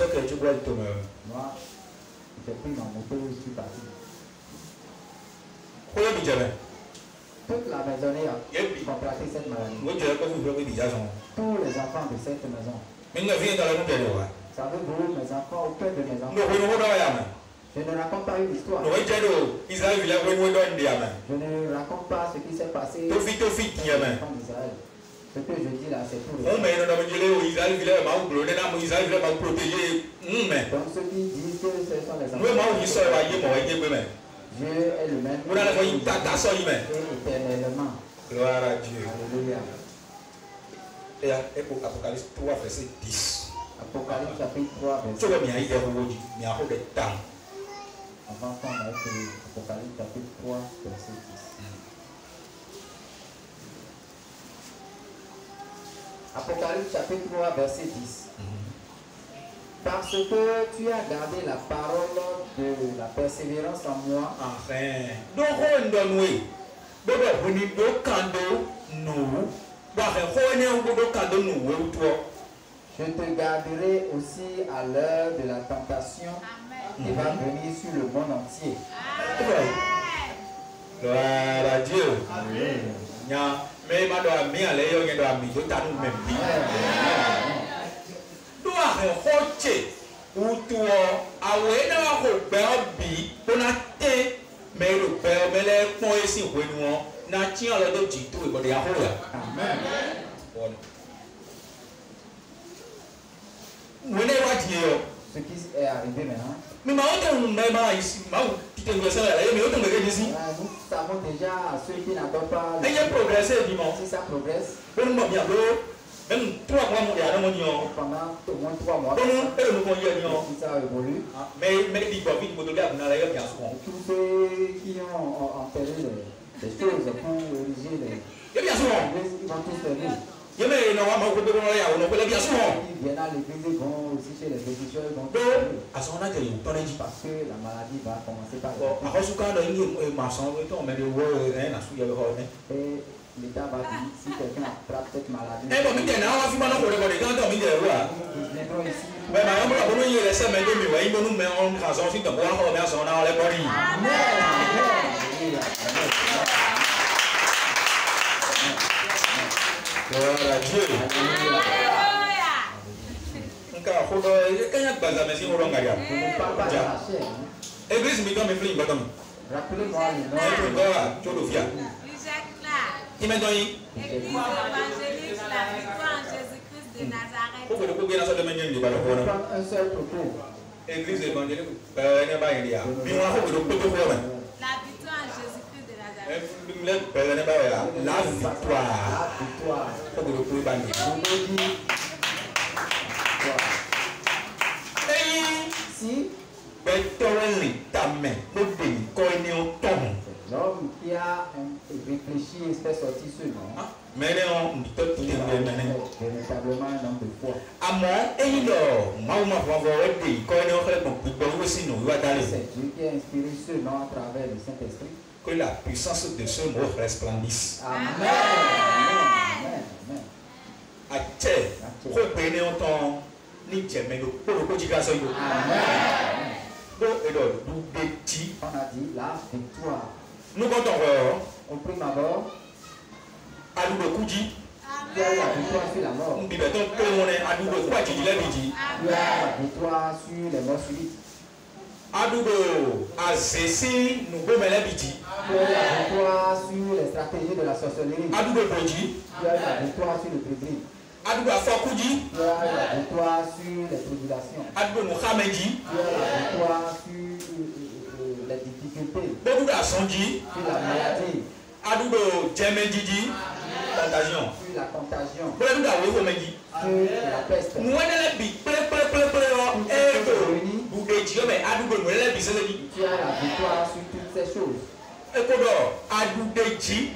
j'ai pris ma moto et je suis parti. Toute la maisonnée a contracté cette maladie. Tous les enfants de cette maison. Savez-vous, mes enfants, au cœur de mes enfants, je ne raconte pas une histoire. Je ne raconte pas ce qui s'est passé aux enfants d'Israël. Ce que je dis là, c'est pour les enfants. Donc ceux qui disent que ce sont les enfants, Dieu est le même et éternellement. Gloire à Dieu. Alléluia. Et Apocalypse 3, verset 10. Apocalypse chapitre 3, verset 10. Avant qu'on aille sur Apocalypse chapitre 3, verset 10. Apocalypse chapitre 3, verset 10. Parce que tu as gardé la parole de la persévérance en moi. Je te garderai aussi à l'heure de la tentation qui va venir sur le monde entier. Gloire à Dieu. Ce qui est arrivé maintenant. Nous savons déjà ceux qui n'adorent pas. Si ça progresse. Pendant au moins 3 mois. Si ça évolue. Tous ceux qui ont enterré les choses pour ériger les. Ils vont tous fermer. Qui viennent à l'église vont aussi chez les pétitions. Parce que la maladie va commencer par. Et l'État va dire si quelqu'un attrape cette maladie. Nous viendrons ici. Gloire à Dieu. Église, rappelez-moi le nom. Église évangélique, la victoire en Jésus-Christ de Nazareth. Un seul propos. Église évangélique, La victoire en Jésus-Christ de Nazareth. la victoire. Si l'homme qui a réfléchi et fait sortir ce nom, véritablement un homme de foi. C'est Dieu qui a inspiré ce nom à travers le Saint-Esprit. Que la puissance de ce mot resplendisse. Amen. On a dit la victoire. Nous comptons Au prime abord, tu as la victoire sur la mort. Tu as la victoire sur les morts subites. Tu as la victoire sur les stratégies de la sorcellerie. Tu as la victoire sur le public. Tu as la victoire sur les tribulations. Tu as la victoire sur les difficultés. Sur la maladie. Contagion. Sur la contagion. Sur la peste. Tu as la victoire sur toutes ces choses.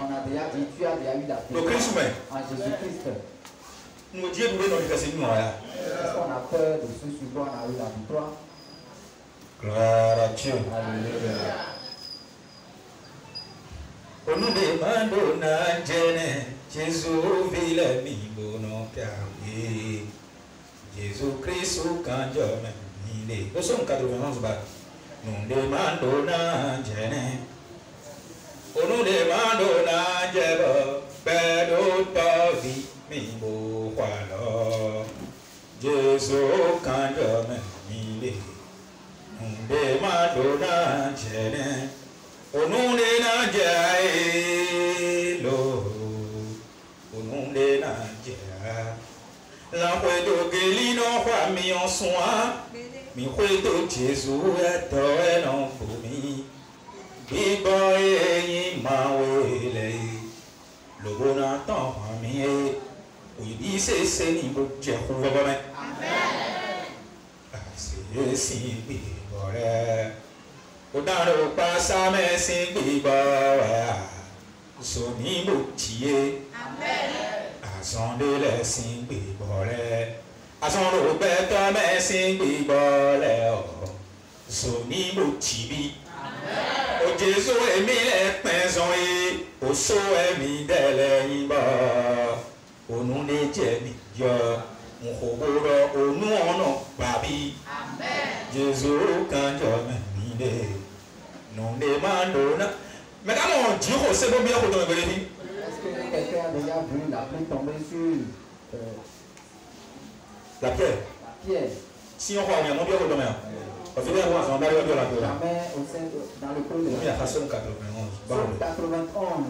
On a déjà dit, tu as déjà eu la victoire en Jésus-Christ. Est-ce qu'on a peur de ce sur quoi on a eu la victoire? Gloire à Dieu. Alléluia. Jésus Christ au candidat. Nous sommes 91 bas. Nous demandons Onu de mando na jebo bedo to vi mi bo kwalo Jesu kanjo me mi de mando na jene Onu de na jai lo Onu de na jai La puedo geli no kwa mi on soin mi puedo Jesu eto eno bumi Bibo eyin mawele Lobo na tan mi e Oyibi se ni bo je ku baba me Amen Ase si bibo re O daro pa sa me si bibo wa So ni bo tie Amen Asonde le si bibo re Asonde beto me si bibo le o So ni bo tibi O Jesu emi le penzon e O so emi dele yimba Onu ne je mi yo Nhoboro onu ono babi Amen Jesu kanjo me mi de Non de mando na Mais comment Dieu sait pas bien comment on est. Est-ce que quelqu'un a déjà vu la pluie tomber sur la pierre? La pierre. Si on voit on bien comment on on fait voir on arrive à la pierre. Jamais au sein dans le col de il y a façon 91. 91.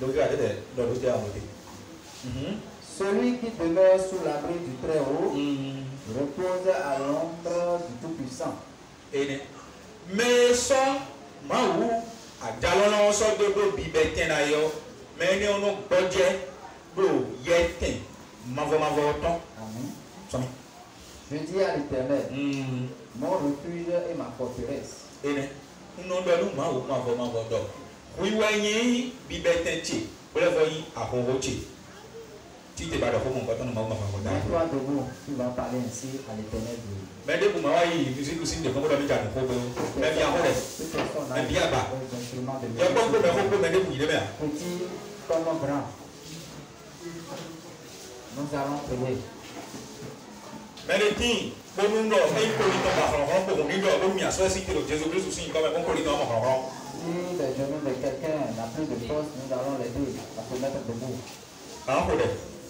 Donc regardez dans l'autre côté. Celui qui demeure sous l'abri du Très-Haut repose à l'ombre du Tout-Puissant. Mais ça, Maou, à Dalon, so do bibeten na yo, mais ni ono budget, do yeten, mavo ton. Amen. Je dis à l'Éternel, mon refuge et ma forteresse. Non do nous Maou, mavo do. Oui wani bibeten ti, ole voyi ahoro ti. Si tu vas dans mon bâton, toi debout, tu vas parler ainsi à l'Éternel. Mais dès que moi, musique aussi, de comment on a même bien, même bien bas. Il y a beaucoup de mais depuis le maire. Petit comme grand. Nous allons prier. Mais les filles, pour nous, nous avons pour nous, nous avons cité le Jésus-Christ aussi, comme un collier dans mon rang. Si les genoux de quelqu'un n'a plus de force, nous allons l'aider à se mettre debout.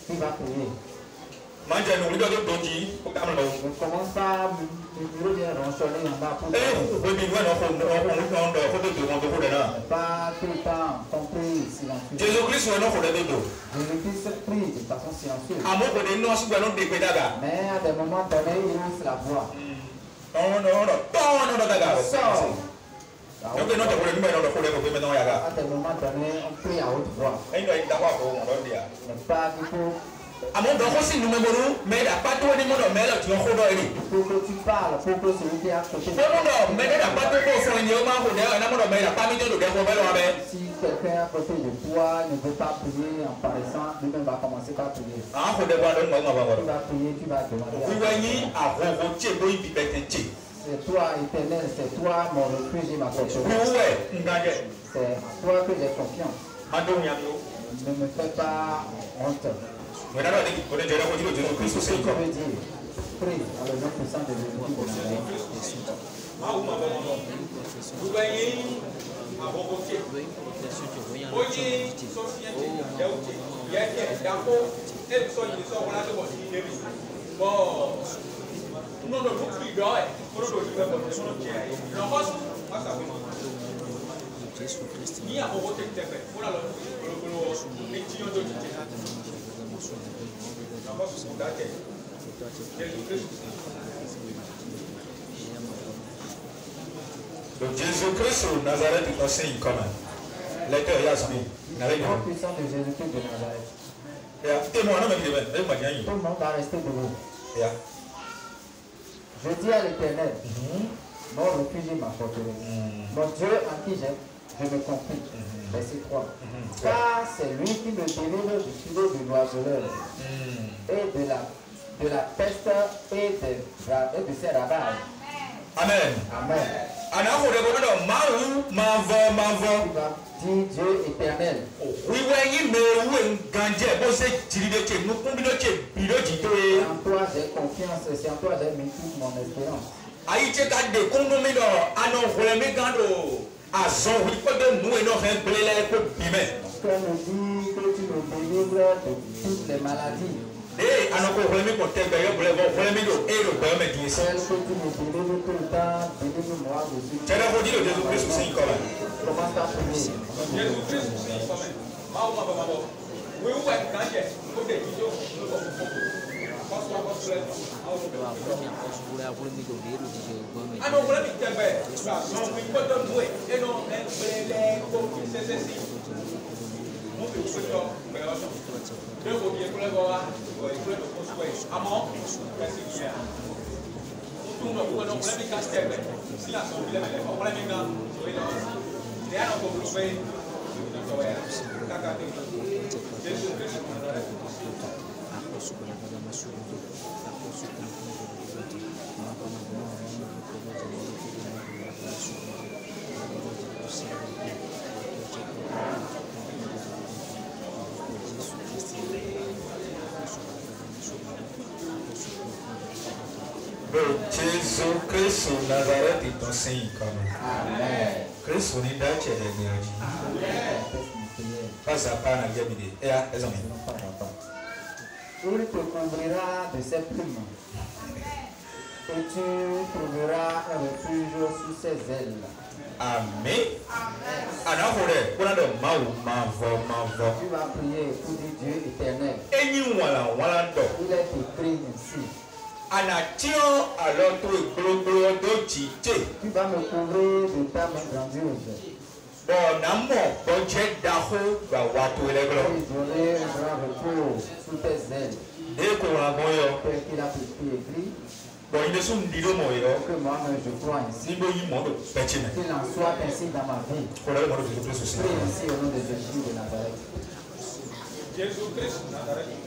Qui va prier? Je commence par me bien ronchonner en bas pour pas tout le temps compris silencieux. Jésus-Christ prie de façon silencieuse. Mais à des moments donnés, il ouvre la voix. Sors. À des moments donnés, on prie à haute voix. Mais pas du tout. À mon droit aussi, nous mettons, mais la patte au niveau de Mel, tu as rodé. Pour que tu parles, pour que celui qui a côté. Non, mais la patte au fond, il y a un moment où il a pas mis de découvert. Si quelqu'un à côté de toi ne veut pas prier en paraissant, lui-même va commencer par prier. Tu vas prier, tu vas demander. C'est toi, Éternel, c'est toi mon refuge et ma forteresse. C'est à toi que j'ai confiance. Ne me fais pas honte. C'est ce que je veux dire. Prie dans le nom puissant de Jésus. Donc Jésus-Christ au Nazareth est aussi comme l'état Yasmin. Le nom puissant de Jésus-Christ de Nazareth. Tout le monde va rester debout. Je dis à l'Éternel, mon refuge et ma forteresse, mon Dieu en qui je me confie. Verset 3. Car c'est lui qui me délivre du filet du oiseleur et de la peste et de ses ravages. Amen. Amen. Tu vas dire Dieu éternel. En toi j'ai confiance et c'est en toi j'ai mis toute mon espérance. Azon oui quoi de nous et non rien blé pour bimer. Qu'on nous dit que tu nous délivres de toutes les maladies. Et à nos problèmes qu'on t'a gagné pour les problèmes de et le problème est dit Celle que tu nous délivres tout le temps, délivre-moi de Jésus. Tu as d'abord dit le Jésus-Christ aussi quand même. Commence par prier. Jésus-Christ aussi quand même. Oui, ouais, quand il y a des vidéos, ah non, voilà, mais t'es bête. Non, mais pas de nouer. Et non, les c'est. Mon petit peu de mais attention. Deux copies pour les voir. Pour les construire. Amant, merci bien. Tout le monde, pour non, problème, il casse tête. Si la son, il est problème, il a. Et alors, pour vous faire. Jésus-Christ de Nazareth est ton Seigneur quand même. Amen. Christ on est dans chez les mélodies. Pas à pas dans les idées. Et à les amis. Il te couvrira de ses plumes. Et tu trouveras un refuge sous ses ailes. Amen. Alors voilà de ma Tu vas prier pour Dieu éternel. Et nous voilà Il est écrit ainsi. Anatio alors tu Tu vas me couvrir de ta main grandiose. bon amour budget d'aho va watu Et eleglo donner un grand repos sous tes ailes. de ko la moyo Père qu'il a écrit, bon il sont ndilo moyo que moi-même je crois ainsi. ni bo yi mondo petine Qu'il en soit ainsi dans ma vie. ko la mondo de plus aussi Prie ainsi au nom de Jésus de Nazareth. Jésus-Christ de Nazareth.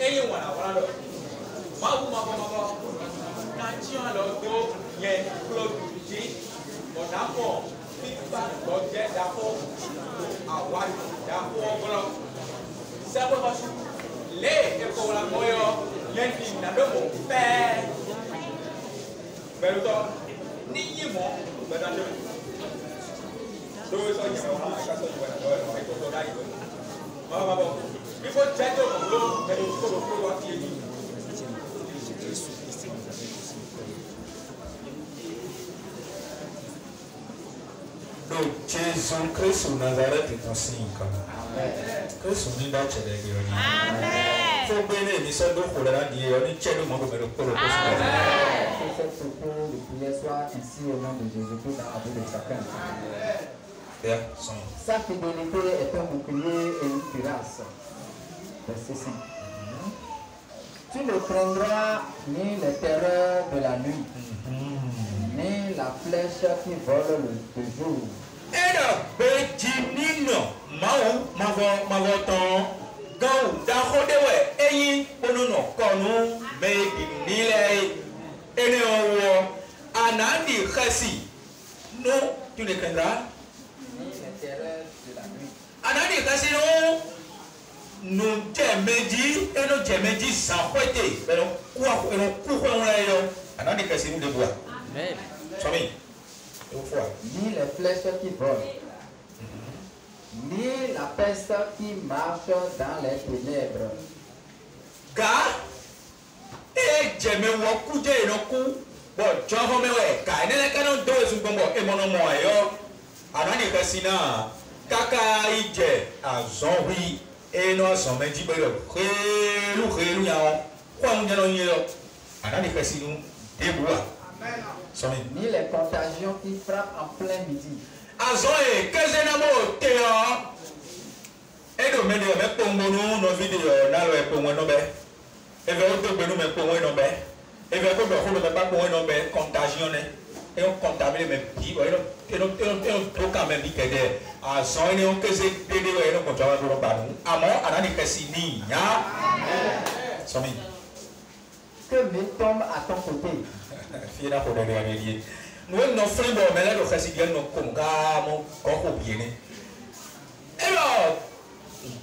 Et il y a un il faut jeter au boulot, mais il faut le pouvoir qui est dit. donc Jésus-Christ de Nazareth est ton signe quand même. Christ on est dans chez les mélodies. Amen. Faut bien mi so do ko la di o ni chedo mo ko me ko lo ko Que cette propos de prière soit ainsi au nom de Jésus-Christ dans la vie de chacun. ya son Sa fidélité est un bouclier et une cuirasse. Verset 5. Tu ne craindras ni les terreurs de la nuit, ni la flèche qui vole le jour, era bejinino mavo ton gau da khodewe eyin ponono konu be dinile ene owo anandi khasi no tu ne craindras ni les terreurs de la nuit. anandi khasi no jemeji eno jemeji sankwete pero kwa yo anandi khasi no de bois Amen. somi au fois Ni les flèches qui volent, ni la peste qui marche dans les ténèbres. ga e jeme wo kuje no ku bo joho mewe ka ne ka no do esu gbombo e mono mo ayo anani kasina kaka ije azonwi e no so meji be lo khelu ya o kwa mu no yin lo anani kasinu e buwa so mi Ni les contagions qui frappent en plein midi. azon e keze na mo te o e do me de me pongonu no video na lo e pongo no be eve o to gbenu me pongo no be eve ko do ko me pa pongo no be contagion ne e o contamine me bi o e no to ka me bi kede azon ne o keze de de o e no ko jawa do ba nu amo anani kasi ni ya so mi Que mille tombent à ton côté. fiera ko de de ni no no frimbo me la do kasi bien no ko ga mo ko ko bi ne e lo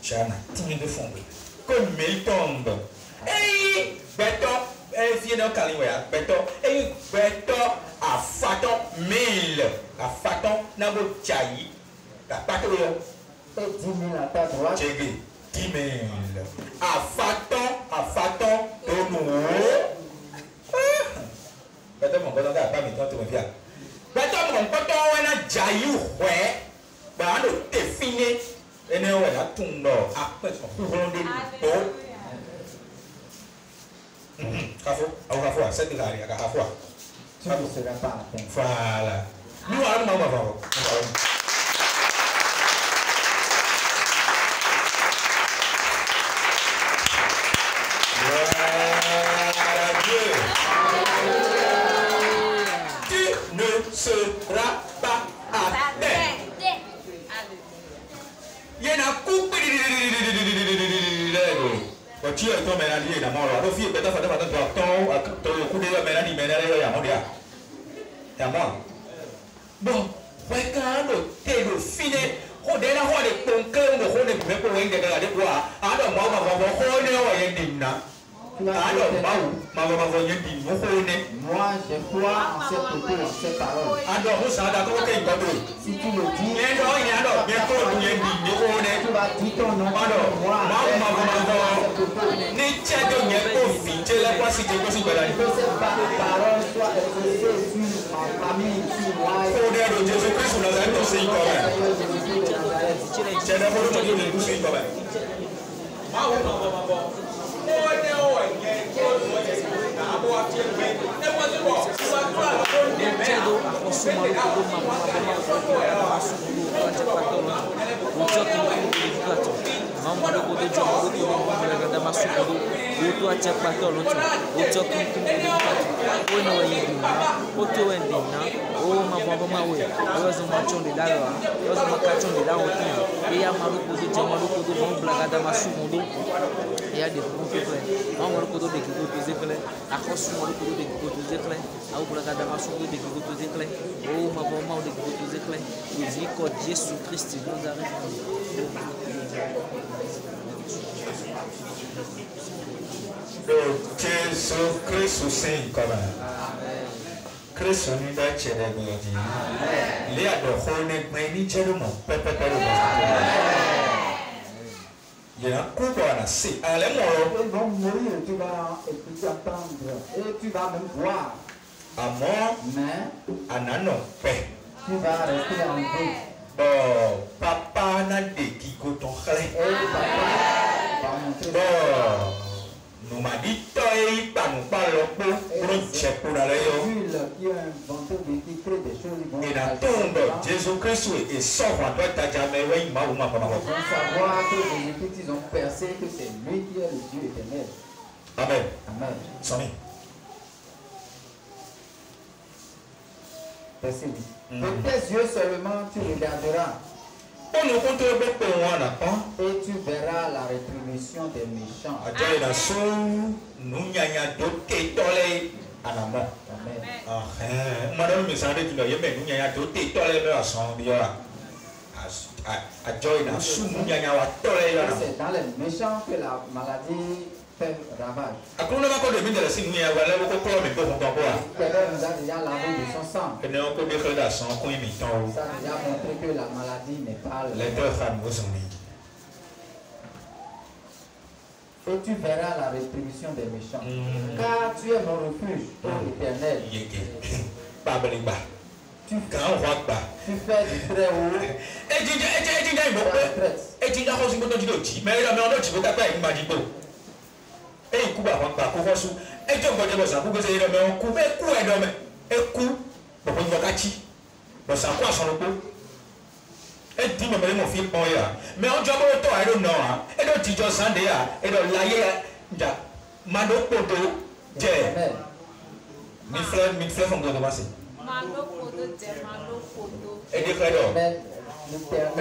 jana tingi de fombe ko me tombe ei beto e fiena kaliwe beto ei beto a afaton 1000 afaton na go chai ta pato yo Et 10 000 à ta droite. chege 10 000 afaton tonu beto mon godo ga pa mi ton to me fia beto mon godo na jai hwe ba no te fini ene we la tun do ape so ho de to kafo au kafo a c'est de la ria kafo Tu ne seras pas atteint. voilà nous allons maman va tu ne seras pas atteint. Il y a un coup. Tu es ton ménage, il y a un mort. Tu fais peut-être faire ton coup de ménage, il y a un mort. Il y a un mort. Bon, regarde, tu es le filet. On est là, on est concret, on est pour pour une de quoi. Alors, moi, on est Moi, j'ai foi en cette auto, en cette parole. Si tu le dis, tu vas dire ton nom. Que cette parole soit exaucée sur ma famille, sur moi. Il y a des bons qui prennent. On va le côté de qui côté clé. À cause de le côté de qui côté clé. À vous la gadama sur de qui côté clé. Oh ma maman de qui côté clé. Il dit que Jésus Christ nous arrive. Jésus Christ c'est comme Christ nous da chere goji. Les adorone mais ni chere mo pepe il y a un coup à la C. Allez, moi. Ils vont mourir, tu vas attendre et tu vas même voir. À moi, Mais à Nano, paix. tu vas rester en vie. Oh, papa n'a dit qui coton clé. Et papa va montrer. Oh, nous m'a dit, toi, il pas nous parler pour nous checker pour aller. Celui qui a inventé des crée des choses, ils vont Et dans tombe, Jésus-Christ est sort à toi, t'as jamais vu, ma ou ma femme. Ils vont savoir que Jésus-Christ, ils ont percé que c'est lui qui est le Dieu éternel. Amen. Amen. Sami. Verset 8. De tes yeux seulement tu regarderas. On nous compte beaucoup moins là, Et tu verras la rétribution des méchants. Adjai na so nous nyanya doté tolé anama. Amen. Ah madame me sande tu dois yeme nous nyanya doté tolé me ason dia. Adjai na so nous nyanya wa tolé ya. C'est dans les méchants que la maladie fait ravage. Akuna ma ko de mi de la si nous nyanya wa le ko ko me ko ko ko. Quelqu'un nous a déjà lavé de son sang. Que ne ko de ko da son ko mi ton. Ça nous a montré que la maladie n'est pas Les deux femmes vous sont mis. Et tu verras la rétribution des méchants. Car tu es mon refuge, ô éternel. Tu fais du très haut. Et dit me mon fils bon ya mais on job auto I don't know et do tijo Sunday ya et do laye ja mado poto je mi frère font comment c'est Malo poto je malo poto et des frères do Mais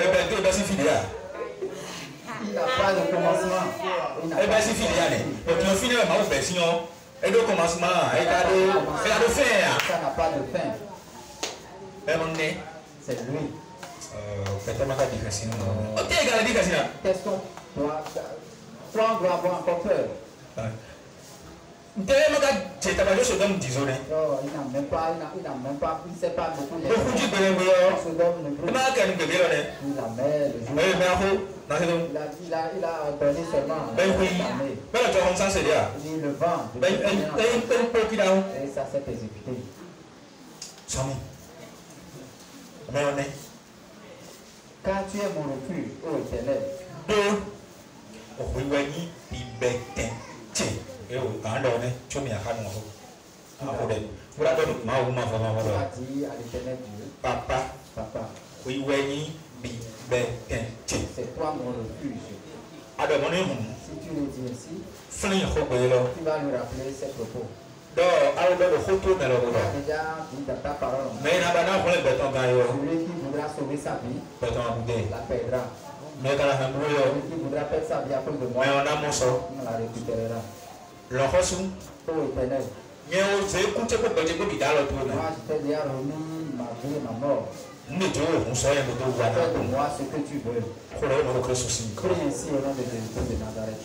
et ben tu vas fini ya il n'a pas de commencement. et ben c'est fini ya donc tu finis ma ou version et do commencement et da do fin Ça n'a pas de fin. et mon nez C'est lui. peut-être ma différence non OK regarde dit Qu'est-ce qu'on doit avoir encore peur? J'ai tabagé Sodome, disons. Non, il n'a même pas, il ne sait pas beaucoup les Beaucoup de Sodome ne brûle. Il a mer, il a donné seulement la mer. Il dit le vent, et ça s'est exécuté. Car tu es mon refuge, ô Éternel. Tu as dit à l'Éternel Dieu, Papa, c'est toi mon refuge. Si tu le dis ainsi, tu vas lui rappeler ses propos. Tu as déjà dit dans ta parole, celui qui voudra sauver sa vie, la perdra. Celui qui voudra perdre sa vie à cause de moi, on la récupérera. Ô Éternel, moi je t'ai déjà remis ma vie et ma mort. Fais de moi ce que tu veux. Prie ainsi au nom de Jésus de Nazareth.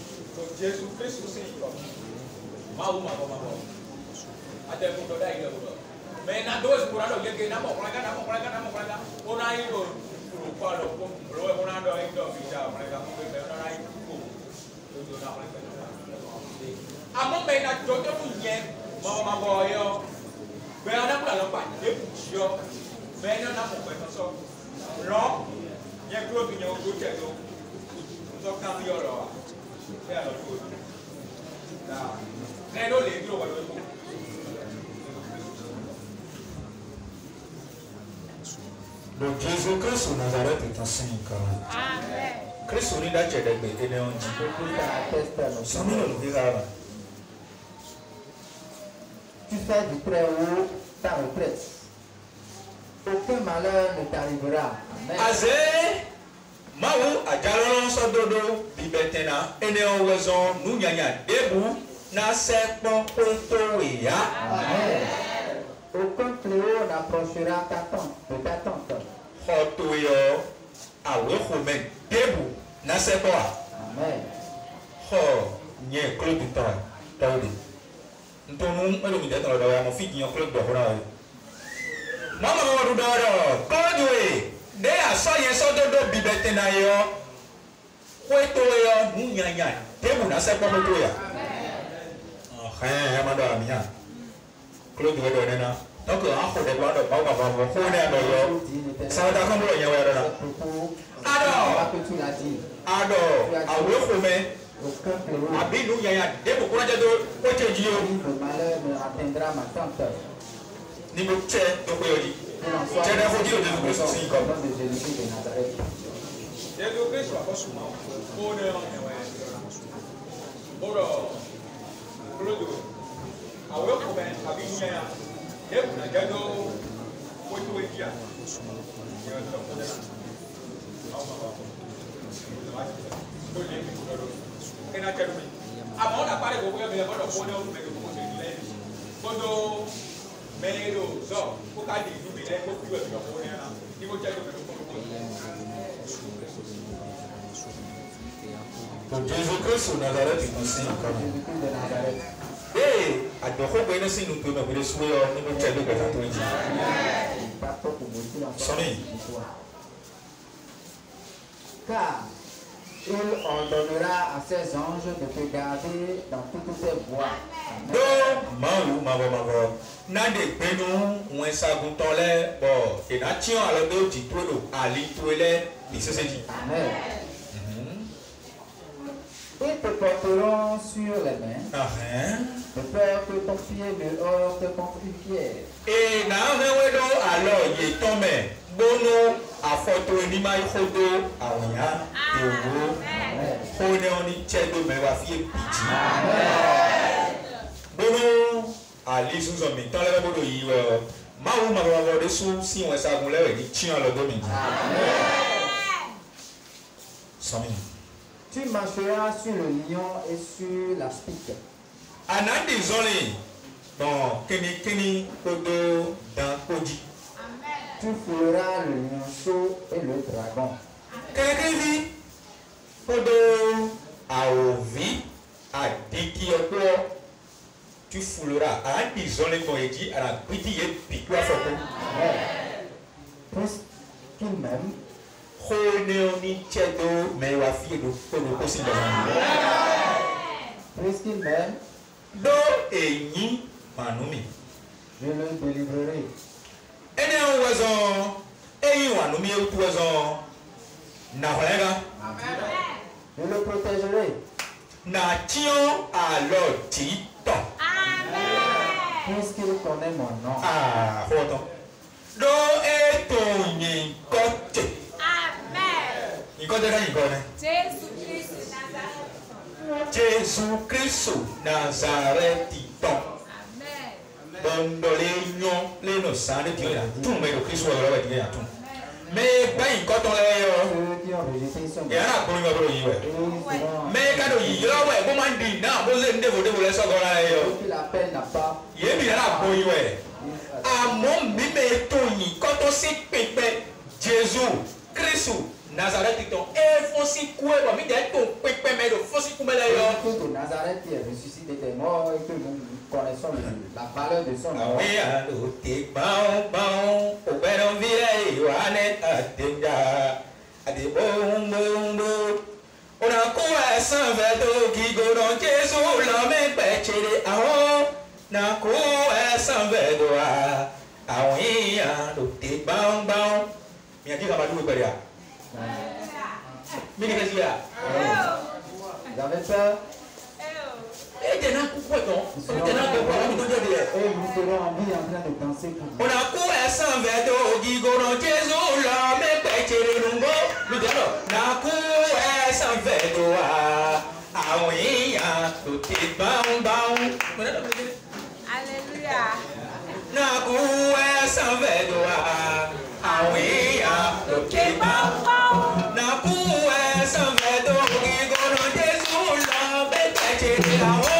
Among men that don't yet, Mamma Boyo, where I'm not a yo, men are not so long, yet grew up in your good kettle. So come your law. They are not good. Now, they don't let you over. Donc Jésus-Christ au Nazareth est un signe quand même. Amen. Christ au Nida Tchèdèque et Néon dit. Tu fais du très haut ta retraite. Aucun malheur ne t'arrivera. Amen. Azé, Maou, Adjalon Sododo, Bibetena, Enéon Wazon, Nouniania, Debout, Nasepon, Potoya. Amen. Aucun fléau n'approchera ta tente, de ta tente. Hotoyo, Awehomen, Debout, Nasepoa. Amen. Ho, Nye, Claude Dutan, Taudi. Nous allons dire dans le mon fils qui est en club de Horaï. Maman, on va Conduit. Dès à ça, il y a un sort de bibetenayo. Ouetoya, Mouniania. Debout, n'a pas de toya. Rien, Yamada Amia. Claude de Redona. Donc, un peu de bois de Baba, ça va d'accord, il y a Aucun fléau le malheur ne atteindra ma tente. Niveau tchè, donc il dit. Tchè n'a pas dit le Jésus-Christ aussi comme. Au nom de Jésus de Nazareth. Jésus-Christ soit pas souvent. Bonheur, bonheur. Claude, awe kome abinya. Yebu na jado, wetu wetia. Among the party of women, but of one of the Kodo, Melo, so, who can do the name of you and your own? He will tell you. Donc Jésus-Christ au Nazareth est un signe quand même. Et à de quoi bien si nous pouvons nous souhaiter nous telle que ça tout dit. Sonny. Car il ordonnera à ses anges de te garder dans toutes tes voies. Donc, Maou, Nade Penu, ou un sagoutolé, bon, et nation à l'autre du toilo, à l'itoilé, il se dit. Amen. Ils te porteront sur les mains, de peur que ton pied ne heurte contre une pierre. Et n'avewedo alors il est tombé. Bono a photo ni mai photo a onya ewo. Kone oni chedo me wa fie piti. Bono a lisu zo mi tan le bodo yi wo. Ma wo ma wa de su si won sa gun le di chian lo do mi. Sami. Tu marcheras sur le lion et sur la spique. Anandi zoli. Bon, keni kodo dan koji. Tu fouleras le lionceau et le dragon. Keni kodo aovi adiki oko. ils ont les mots dit à la petit et puis quoi photo. Puisqu'il m'aime, mais wa fille de possible. puisqu'il m'aime, Do et ni manumi. je le délivrerai. Ene wazon eyi wanumi e wazon na holega. Je le protégerai. Na tion alors tito. Puisqu'il connaît mon nom. Ah, photo. Do e ton yin kote. Amen. Yin kote ka yin kote. Jésus Christ Jésus Christ Nazareth. Nazareth tito. Amen. Dondole nyon le no sande dio ya. Tu me do Christ wa lo dio ya tu. Me ba yin koton le yo. Ceux qui ont rejeté son nom. Ya na ko yin bro yi we. Me ka do yi yo we bo man di na bo le ndevo de bo le so go la yo. Ceux qui l'appellent n'a pas. Ye bi na ko yin we. Amon mi me to yin koton si pepe Jésus Christ Nazareth ton e fosi kue ba mi de ton pepe me do fosi kumele yo. Jésus de Nazareth qui est ressuscité des morts et que nous connaissons la valeur de son nom. Awe alo te bao o pero vie yo ane atenja ade bom bom bom. Ona kuwa san vedo ki goron Jésus la me pechere aho na kuwa san vedo a awe alo te bao mi adi ka ba du pe ya. Mi ni ke ya. Vous avez peur? E de na ku ton. O de na ko ko mi to de de. Et nous serons en vie en train de danser pour vous. Ona kuwa san vedo ki goron Jésus la me pechere lungo. Mi de no na kuwa san vedo a awe alo te bao. Alléluia. Na kuwa san vedo a awe alo te bao. Na kuwa san vedo ki goron Jésus la me pechere aho.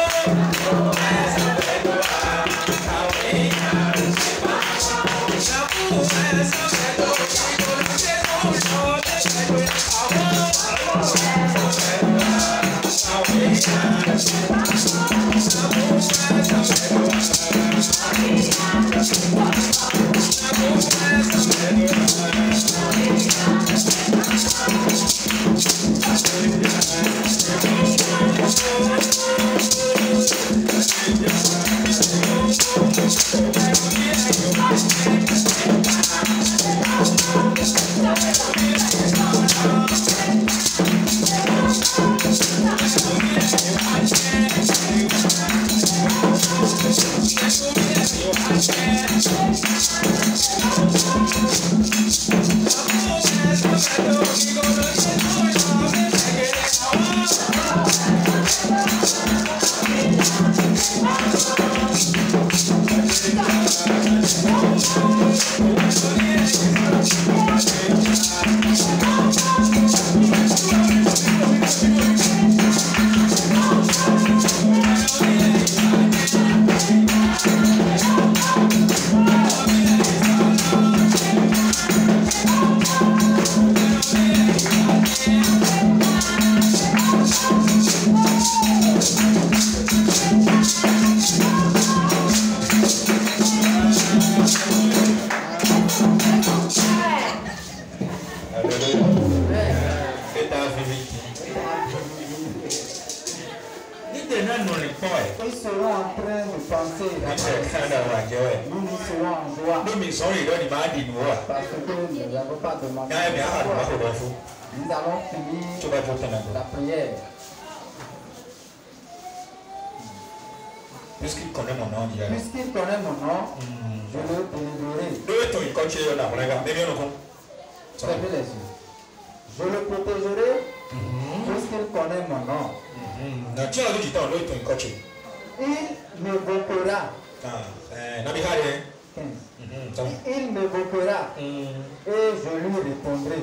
Ils seront en train de penser. Nous nous serons en joie. Parce que nous n'avons pas demandé. Nous allons finir la prière. Puisqu'il connaît mon nom, Puisqu'il connaît mon nom, je le délivrerai. Fermez les yeux. Je le protégerai puisqu'il connaît mon nom. Il m'évoquera. 15. Il m'évoquera et je lui répondrai.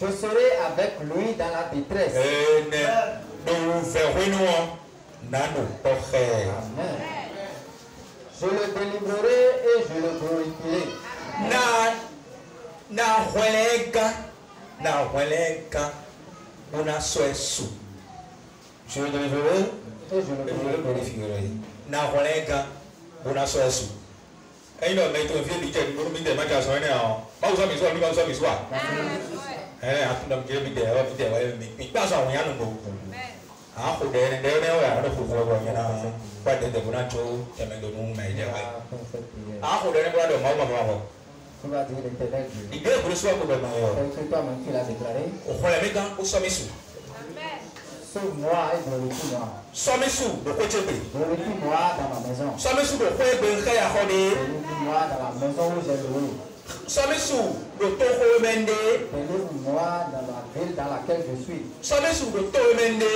Je serai avec lui dans la détresse. Amen. Je le délivrerai et je le glorifierai. Na huelega, una suesu. Je le délivrerai Et je le et je le glorifierai. glorifierai. Na huelega, una suesu. Et non, mais tu viens de dire, nous nous demandons à son ennemi. Pas où ça me soit, nous pas où ça me soit. À tout le monde qui est vidéo, mais pas ça on y a nous beaucoup. Ah, faut des ouais, faut voir y a pas de bonancho, et même de nous mais il ah, faut des bonancho, maman. Tu vas dire l'Éternel Dieu. Il veut que le soit pour le meilleur. Tel que toi-même tu l'as déclaré. Au fond, les mecs, au sommet sous. Sauve-moi et glorifie-moi. Sommet sous, le côté B. Glorifie-moi dans ma maison. Sommet sous, le côté B, Glorifie-moi dans la maison où j'ai loué. sommet sous, le taureau mende. Délivre-moi dans la ville dans laquelle je suis. Sommet sous, le taureau mende.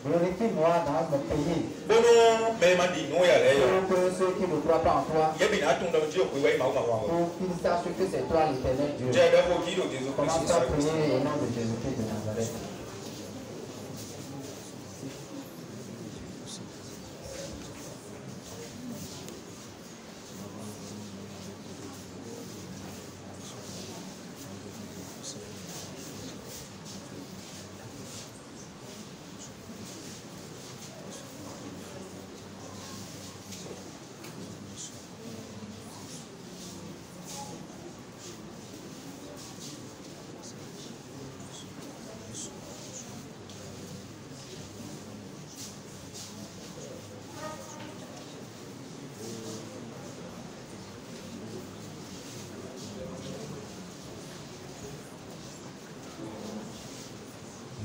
Glorifie-moi dans mon pays. Bon, mais m'a dit, non, il y a l'air. Pour que ceux qui ne croient pas en toi, Il y a bien un tour dans le Dieu, oui, pour qu'ils sachent que c'est toi l'Éternel Dieu. j'ai d'abord dit, le Jésus Commence Christ. à prier au nom de Jésus-Christ de Nazareth.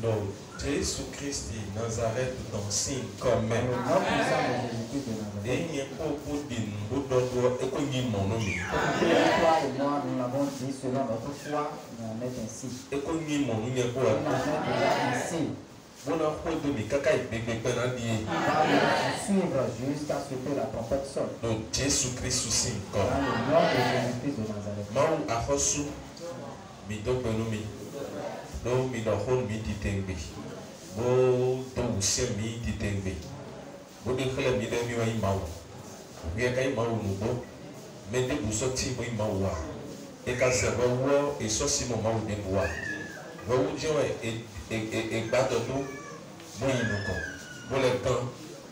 Non, Jésus-Christ de Nazareth dans signe comme Dans le nom puissant de Jésus-Christ de Nazareth. et il y a beaucoup de et qu'on y mon nom Toi et moi, nous l'avons dit selon notre foi, il en est ainsi. et qu'on y mon nom Il en est déjà ainsi. bon a quoi de mes caca et bébé penandi Il va nous suivre jusqu'à ce que la trompette sonne. donc Jésus-Christ signe Dans comme le nom de Jésus-Christ de Nazareth. mau a hosu mi do benu mi do mi do hon mi ditengbe bo do usia mi ditengbe bo de khala mi de mi wa imau wi ka imau no bo me de buso ti bo imau wa e ka se bo wo e so si mo mau de bo wa wo u je e gbato do bo inu ko bo le kan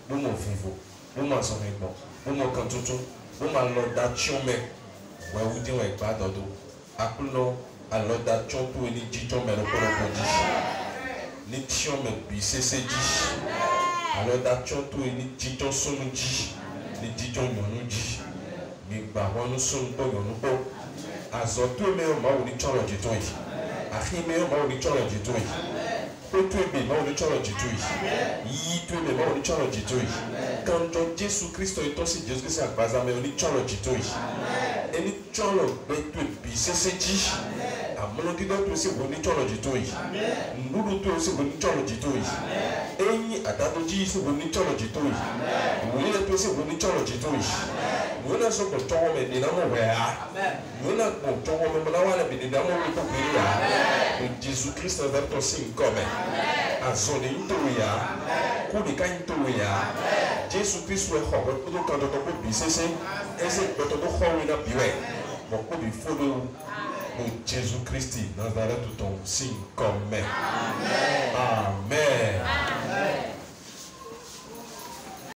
bo mo vivo bo ma so me gbo bo mo kan tuntun bo ma lo da chiome wo u je e gbato do akulo aloda tchonto ni jijo me lo poro di ni tchon me bi sese di aloda tchonto ni jijo sunu di ni jijo nyonu di mi gba wonu sunu to nyonu po azoto me o ma wo ni choro jito yi ahi me o ma wo ni choro jito yi otu ebe ma wo ni choro jito yi yi tu ebe ma wo ni choro jito yi kanjo Jesu Kristo itosi Jesu Kristo agbaza me o ni choro jito yi eni choro be tu bi sese di amolodido tó sì wọ ní tsọlọ jìtó yìí ndudu tó sì wọ ní tsọlọ jìtó yìí eyín àdádójì sì wọ ní tsọlọ jìtó yìí ìwòye tó sì wọ ní tsọlọ jìtó yìí ìwòye náà sọ kò tsọwọ mẹ dènà mọ wẹ ya ìwòye náà kò tsọwọ mẹ mọlá wà lẹbi dènà mọ wẹ tó kiri ya o Jésus Christ náà tó sì nkọ mẹ azọni ntòwé ya kúdìká ntòwé ya Jésus Christ wẹ xɔ wẹ kótó kan tọtọ kó bi sese ẹsẹ tọtọ kó xɔ wẹ náà bi wẹ mọ kó bi fódó. O Jésus Christ, Nazareth, ton signe comme